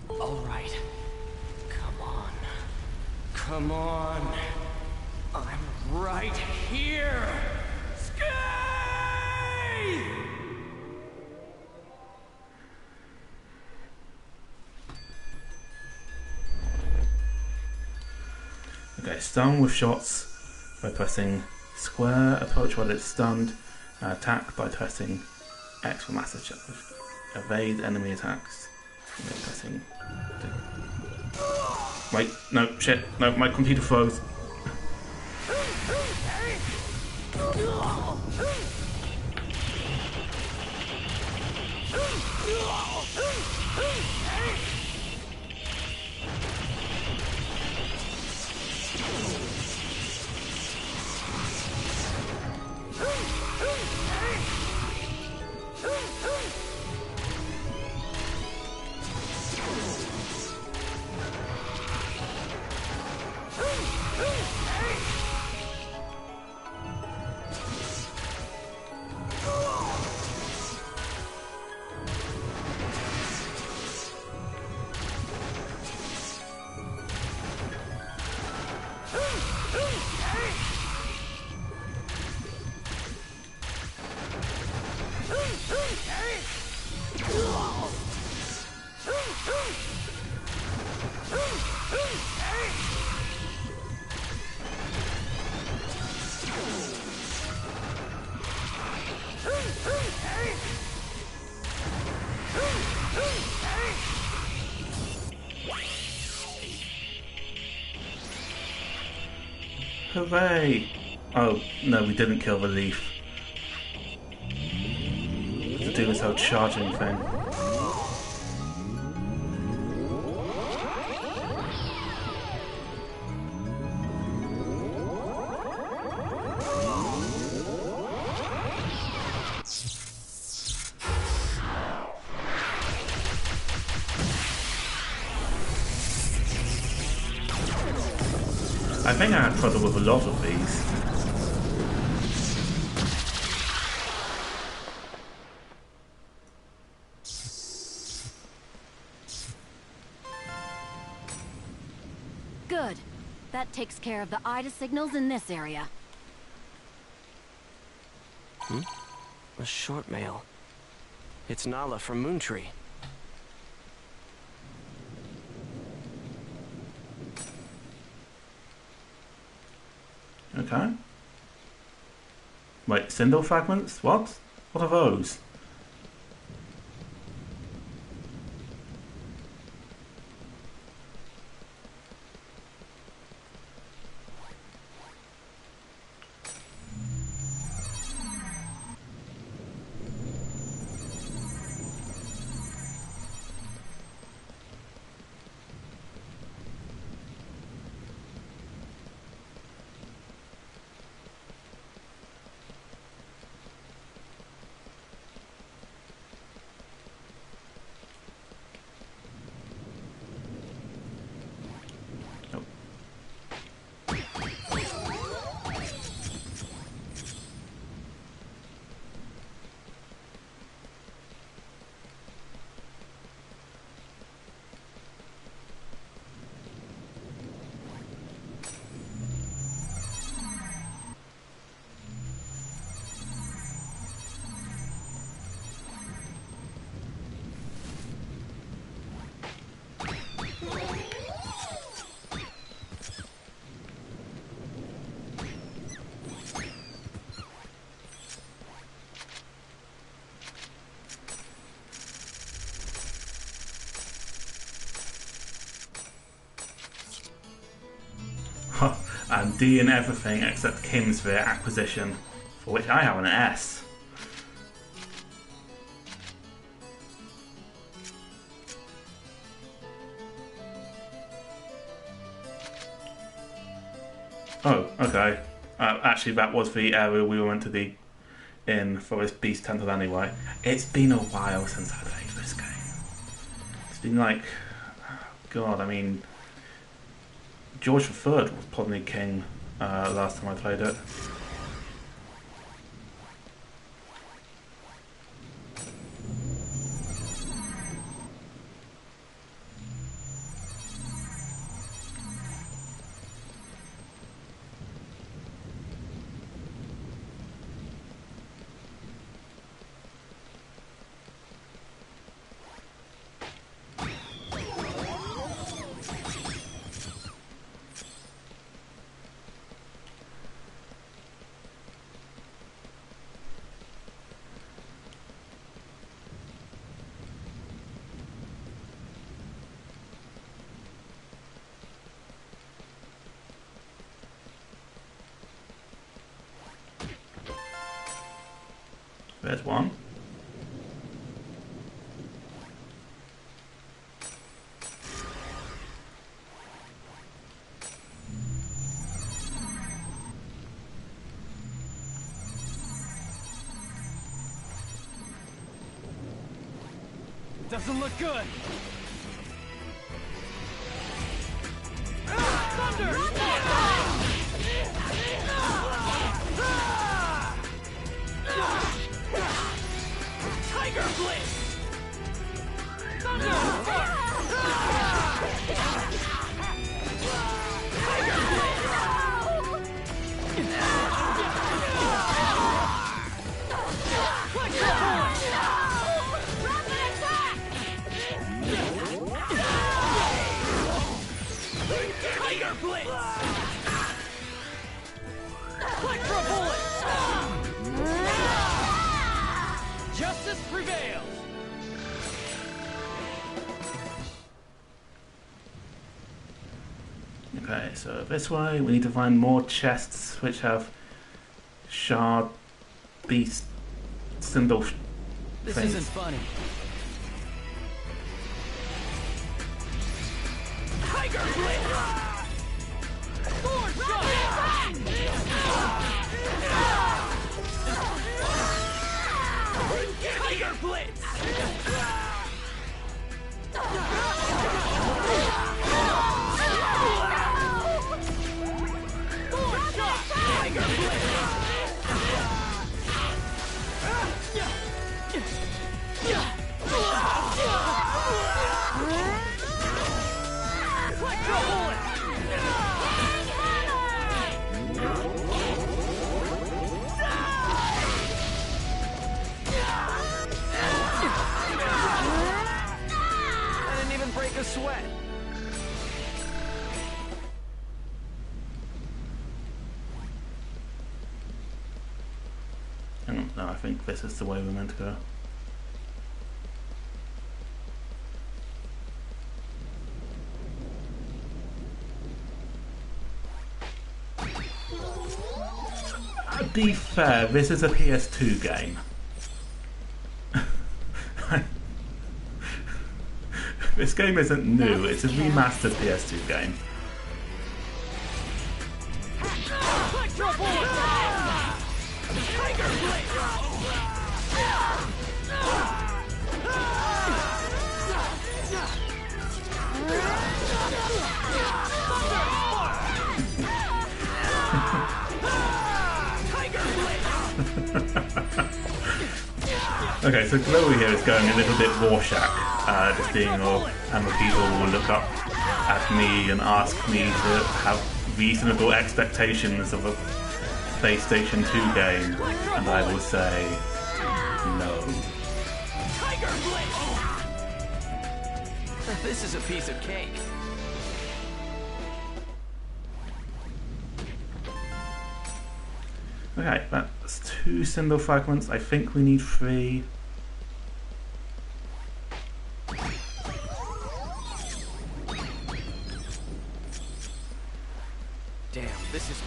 All right. Come on. Come on. I'm right here! Skate!
Okay, stun with shots by pressing square, approach while it's stunned, attack by pressing X for massive charge. Evade enemy attacks by pressing... Wait, no, shit, no, my computer froze. Hooray! Oh, no, we didn't kill the leaf. To do this whole charging thing. I think I had trouble with a lot of these.
Good. That takes care of the Ida signals in this area.
A short mail. It's Nala from Moontree.
Okay. Wait, Sindel fragments? What? What are those? D in everything except Kimsphere acquisition, for which I have an S. Oh, okay. Actually, that was the area we were meant to be in for this Beast Temple anyway. It's been a while since I played this game. It's been like... God, I mean... George III was probably king last time I played it. There's one.
Doesn't look good. Thunder! Tiger Blitz! Thunder! Tiger Blitz! Click the point! Rapid attack! Tiger Blitz! Click for a bullet! Justice prevails!
Okay, so this way we need to find more chests which have shard beast symbol
This
things.
isn't funny. Tiger Blitz! Sword shot! Tiger Blitz! Sword shot! Tiger Blitz! Click the bullet! I didn't even break a sweat.
Hang on, no, I think this is the way we're meant to go. To be fair, this is a PS2 game. This game isn't new, it's a remastered PS2 game.
Tiger Blitz!
Okay, so Chloe here is going a little bit Rorschach, just being all, and the people will look up at me and ask me to have reasonable expectations of a PlayStation 2 game, and I will say no.
Tiger Blitz! This is a piece of cake.
Okay, that's 2 symbol fragments. I think we need 3.
Damn, this is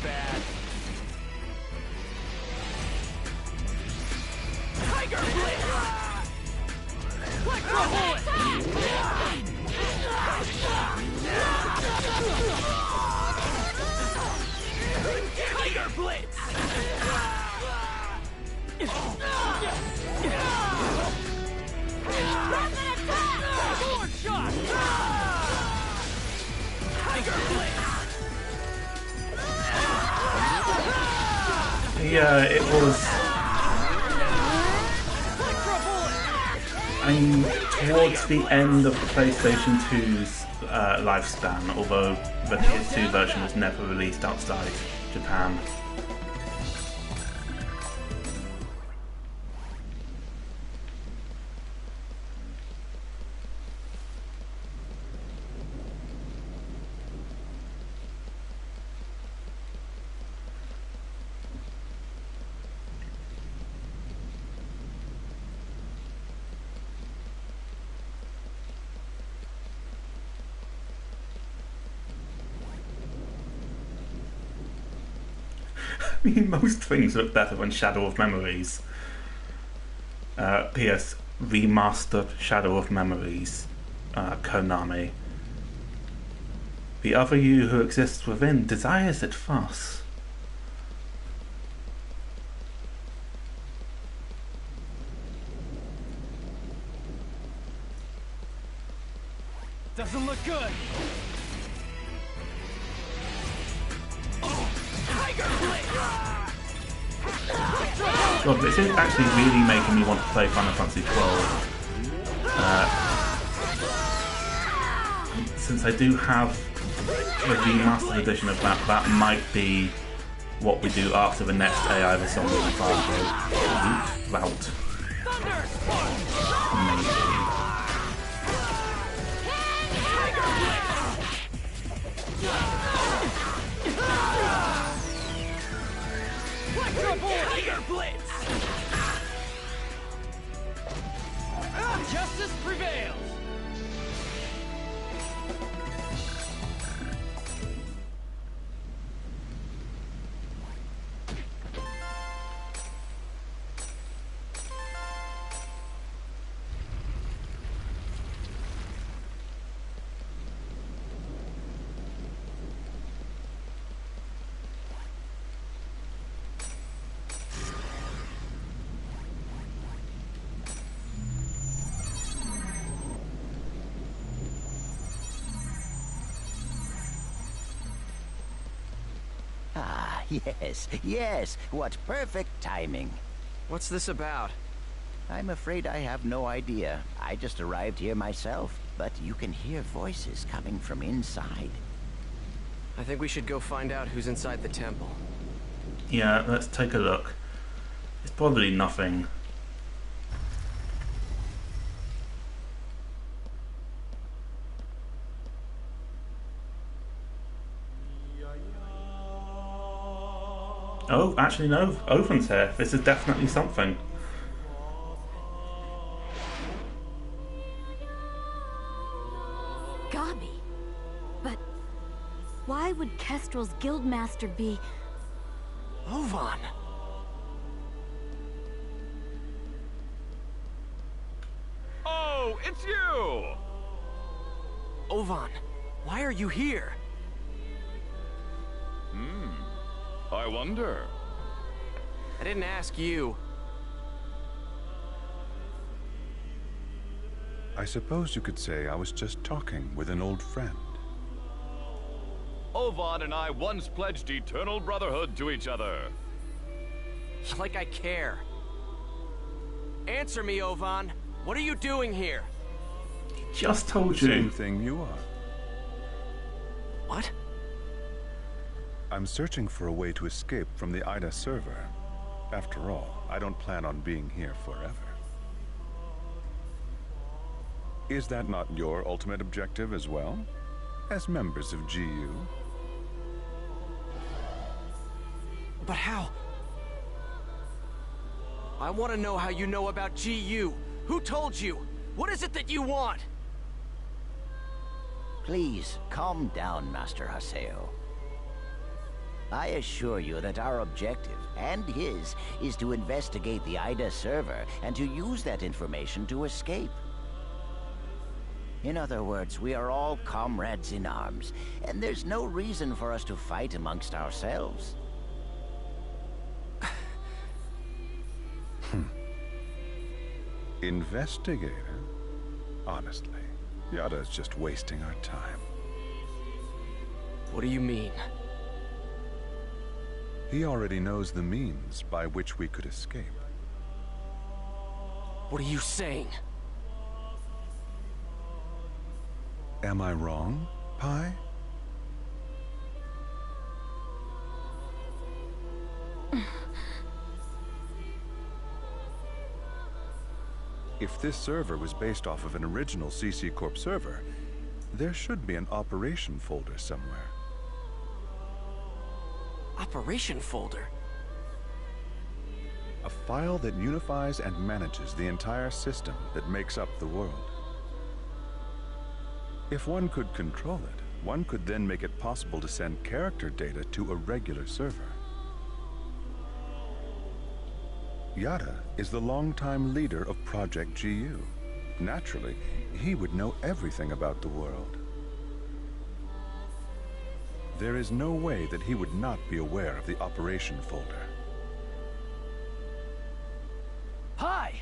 Tiger Blitz! Sword shot! Tiger Blitz!
Yeah, it was. I mean, towards the end of the PlayStation 2's lifespan, although the PS2 version was never released outside Japan. I mean, most things look better than Shadow of Memories. P.S. Remastered Shadow of Memories, Konami. The other you who exists within desires it thus.
Doesn't look good.
God, this is actually really making me want to play Final Fantasy XII. Since I do have a remastered edition of that, that might be what we do after the next AI the Song route. Maybe.
Tiger Blitz! Justice prevails!
Yes, what perfect timing.
What's this about?
I'm afraid I have no idea. I just arrived here myself, but you can hear voices coming from inside.
I think we should go find out who's inside the temple.
Yeah, let's take a look. It's probably nothing. Oh, actually no, Oven's here. This is definitely something.
Gabi? But why would Kestrel's guildmaster be...
Ovan!
Oh, it's you!
Ovan, why are you here?
I wonder.
I didn't ask you.
I suppose you could say I was just talking with an old friend.
Ovan and I once pledged eternal brotherhood to each other.
Like I care. Answer me, Ovan. What are you doing here?
Just told you.
Same thing you are.
What?
I'm searching for a way to escape from the Ida server. After all, I don't plan on being here forever. Is that not your ultimate objective as well? As members of GU?
But how? I want to know how you know about GU. Who told you? What is it that you want?
Please, calm down, Master Haseo. I assure you that our objective, and his, is to investigate the Ida server and to use that information to escape. In other words, we are all comrades in arms, and there's no reason for us to fight amongst ourselves.
Investigator? Honestly, Yada's just wasting our time.
What do you mean?
He already knows the means by which we could escape.
What are you saying?
Am I wrong, Pi? If this server was based off of an original CC Corp server, there should be an operation folder somewhere.
Operation folder?
A file that unifies and manages the entire system that makes up the world. If one could control it, one could then make it possible to send character data to a regular server. Yada is the longtime leader of Project GU. Naturally, he would know everything about the world. There is no way that he would not be aware of the operation folder.
Hi!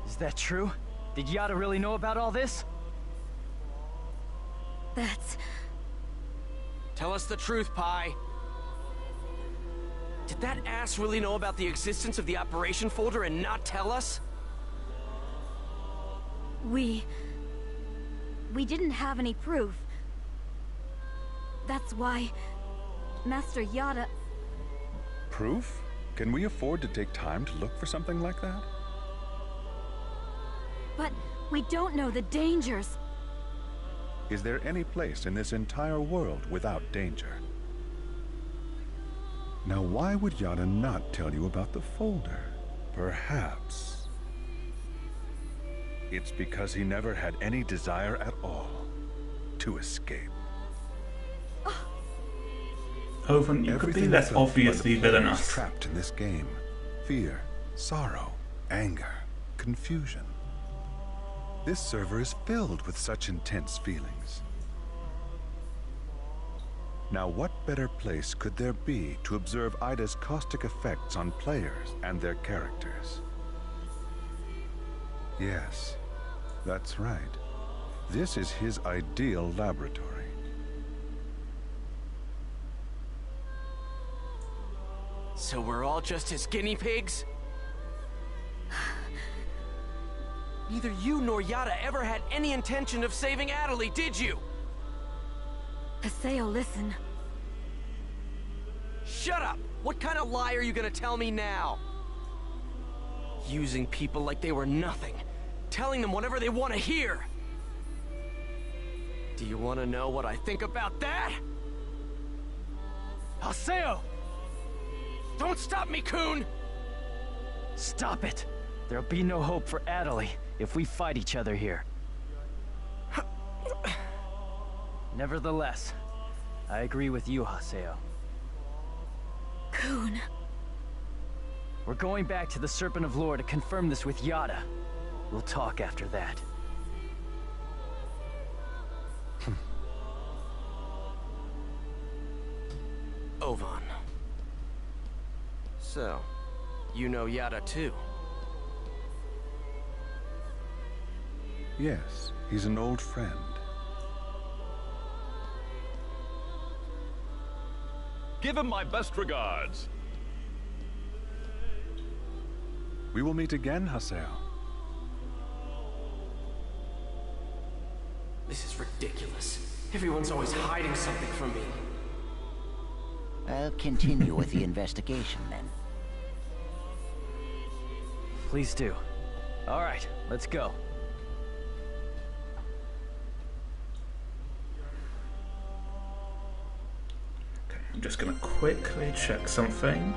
Is that true? Did Yada really know about all this?
That's...
Tell us the truth, Pi. Did that ass really know about the existence of the operation folder and not tell us?
We didn't have any proof. That's why Master Yada...
Proof? Can we afford to take time to look for something like that?
But we don't know the dangers.
Is there any place in this entire world without danger? Now, why would Yada not tell you about the folder? Perhaps it's because he never had any desire at all to escape.
Oven, you could be less obviously villainous.
Trapped in this game. Fear, sorrow, anger, confusion. This server is filled with such intense feelings. Now, what better place could there be to observe Ida's caustic effects on players and their characters? Yes, that's right. This is his ideal laboratory.
So we're all just his guinea pigs? Neither you nor Yada ever had any intention of saving Adelie, did you?
Haseo, listen.
Shut up! What kind of lie are you gonna tell me now? Using people like they were nothing. Telling them whatever they want to hear. Do you want to know what I think about that?
Haseo!
Don't stop me, Coon!
Stop it! There'll be no hope for Adelie if we fight each other here. Nevertheless, I agree with you, Haseo.
Coon.
We're going back to the Serpent of Lore to confirm this with Yada. We'll talk after that.
Ovan. So, you know Yada too?
Yes, he's an old friend.
Give him my best regards.
We will meet again, Haseo.
This is ridiculous. Everyone's always hiding something from me.
I'll continue with the investigation then.
Please do. All right, let's go.
Okay, I'm just going to quickly check something.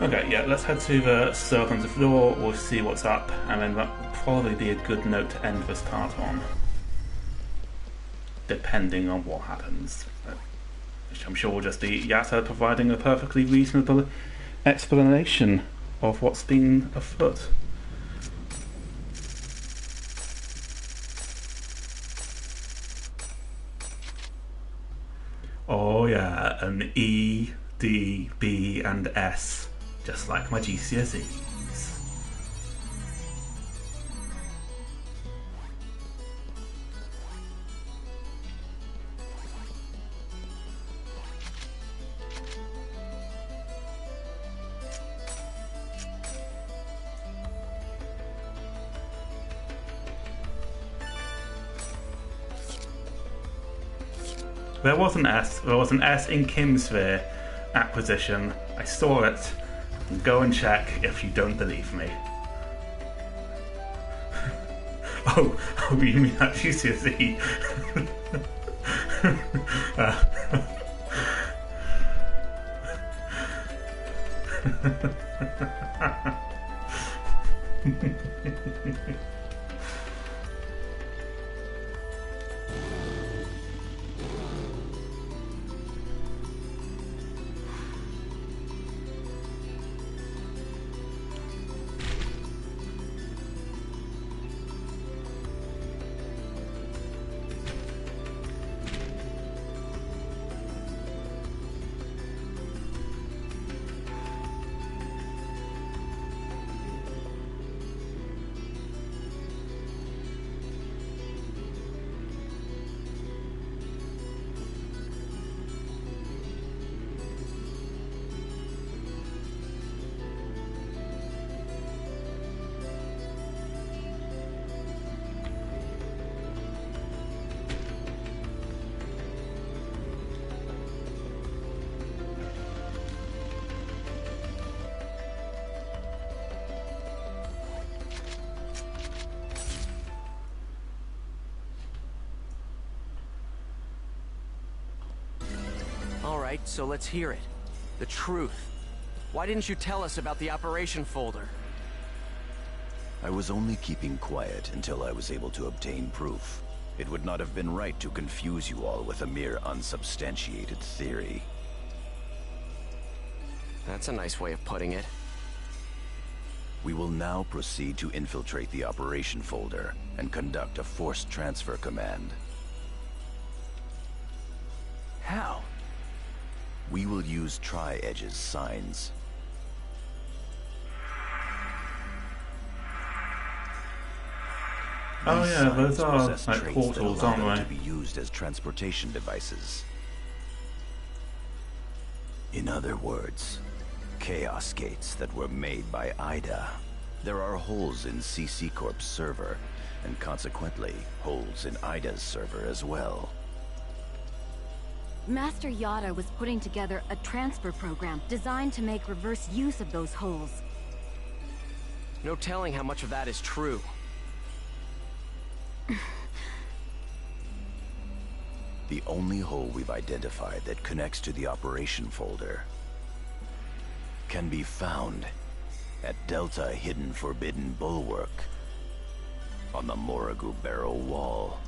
Okay, yeah, let's head to the servant's floor, we'll see what's up, and then that will probably be a good note to end this part on. Depending on what happens. Which I'm sure will just be Yatta providing a perfectly reasonable explanation of what's been afoot. Oh yeah, an E, D, B and S, just like my GCSEs. There was an S in Kimsphere acquisition. I saw it. Go and check if you don't believe me. oh, you mean that GCSE?
Alright, so let's hear it. The truth. Why didn't you tell us about the operation folder?
I was only keeping quiet until I was able to obtain proof. It would not have been right to confuse you all with a mere unsubstantiated theory.
That's a nice way of putting it.
We will now proceed to infiltrate the operation folder and conduct a forced transfer command.
How?
We will use Tri-Edge's signs.
Oh
These
yeah, those
signs
are
possess
like
traits
portals,
that allow
aren't
them
they?
to be used as transportation devices. In other words, chaos gates that were made by Ida. There are holes in CC Corp's server, and consequently, holes in Ida's server as well.
Master Yada was putting together a transfer program designed to make reverse use of those holes.
No telling how much of that is true.
The only hole we've identified that connects to the operation folder can be found at Delta Hidden Forbidden Bulwark on the Morrigu Barrow Wall.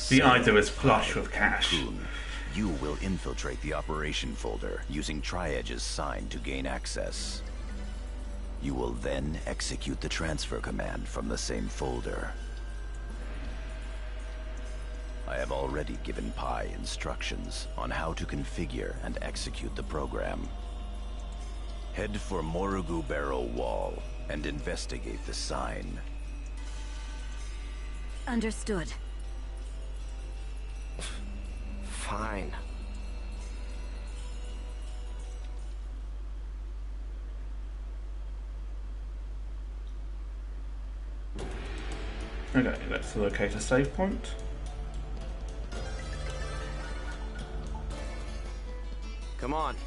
The Ida is flush with cash.
You will infiltrate the operation folder using Tri-Edge's sign to gain access. You will then execute the transfer command from the same folder. I have already given Pi instructions on how to configure and execute the program. Head for Morrigu Barrow Wall and investigate the sign.
Understood.
Fine.
Okay, let's locate a save point.
Come on.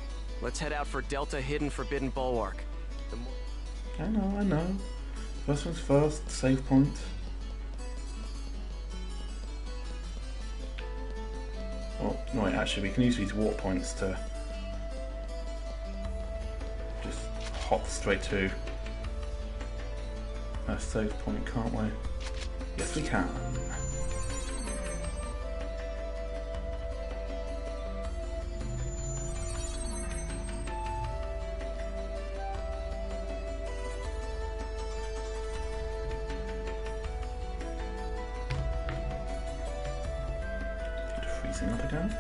Let's head out for Delta Hidden Forbidden Bulwark.
I know. First one's first, save point. Oh, no wait, actually we can use these warp points to hop straight to a save point, can't we? Yes, we can. Freezing up again.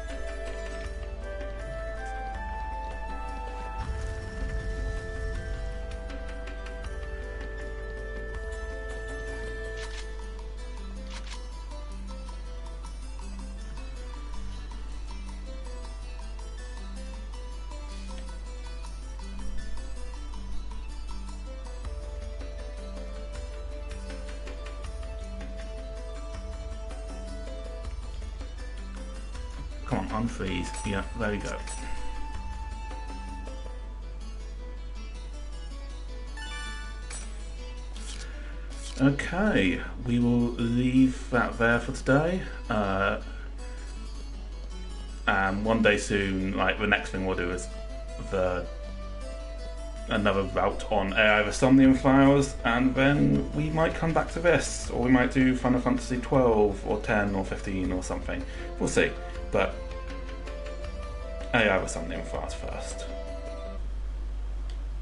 Come on, unfreeze. Yeah, there we go. Okay, we will leave that there for today. And one day soon, like the next thing we'll do is another route on AI of Somnium Flowers, and then we might come back to this, or we might do Final Fantasy 12 or 10 or 15 or something. We'll see. But AI of Somnium Flowers first.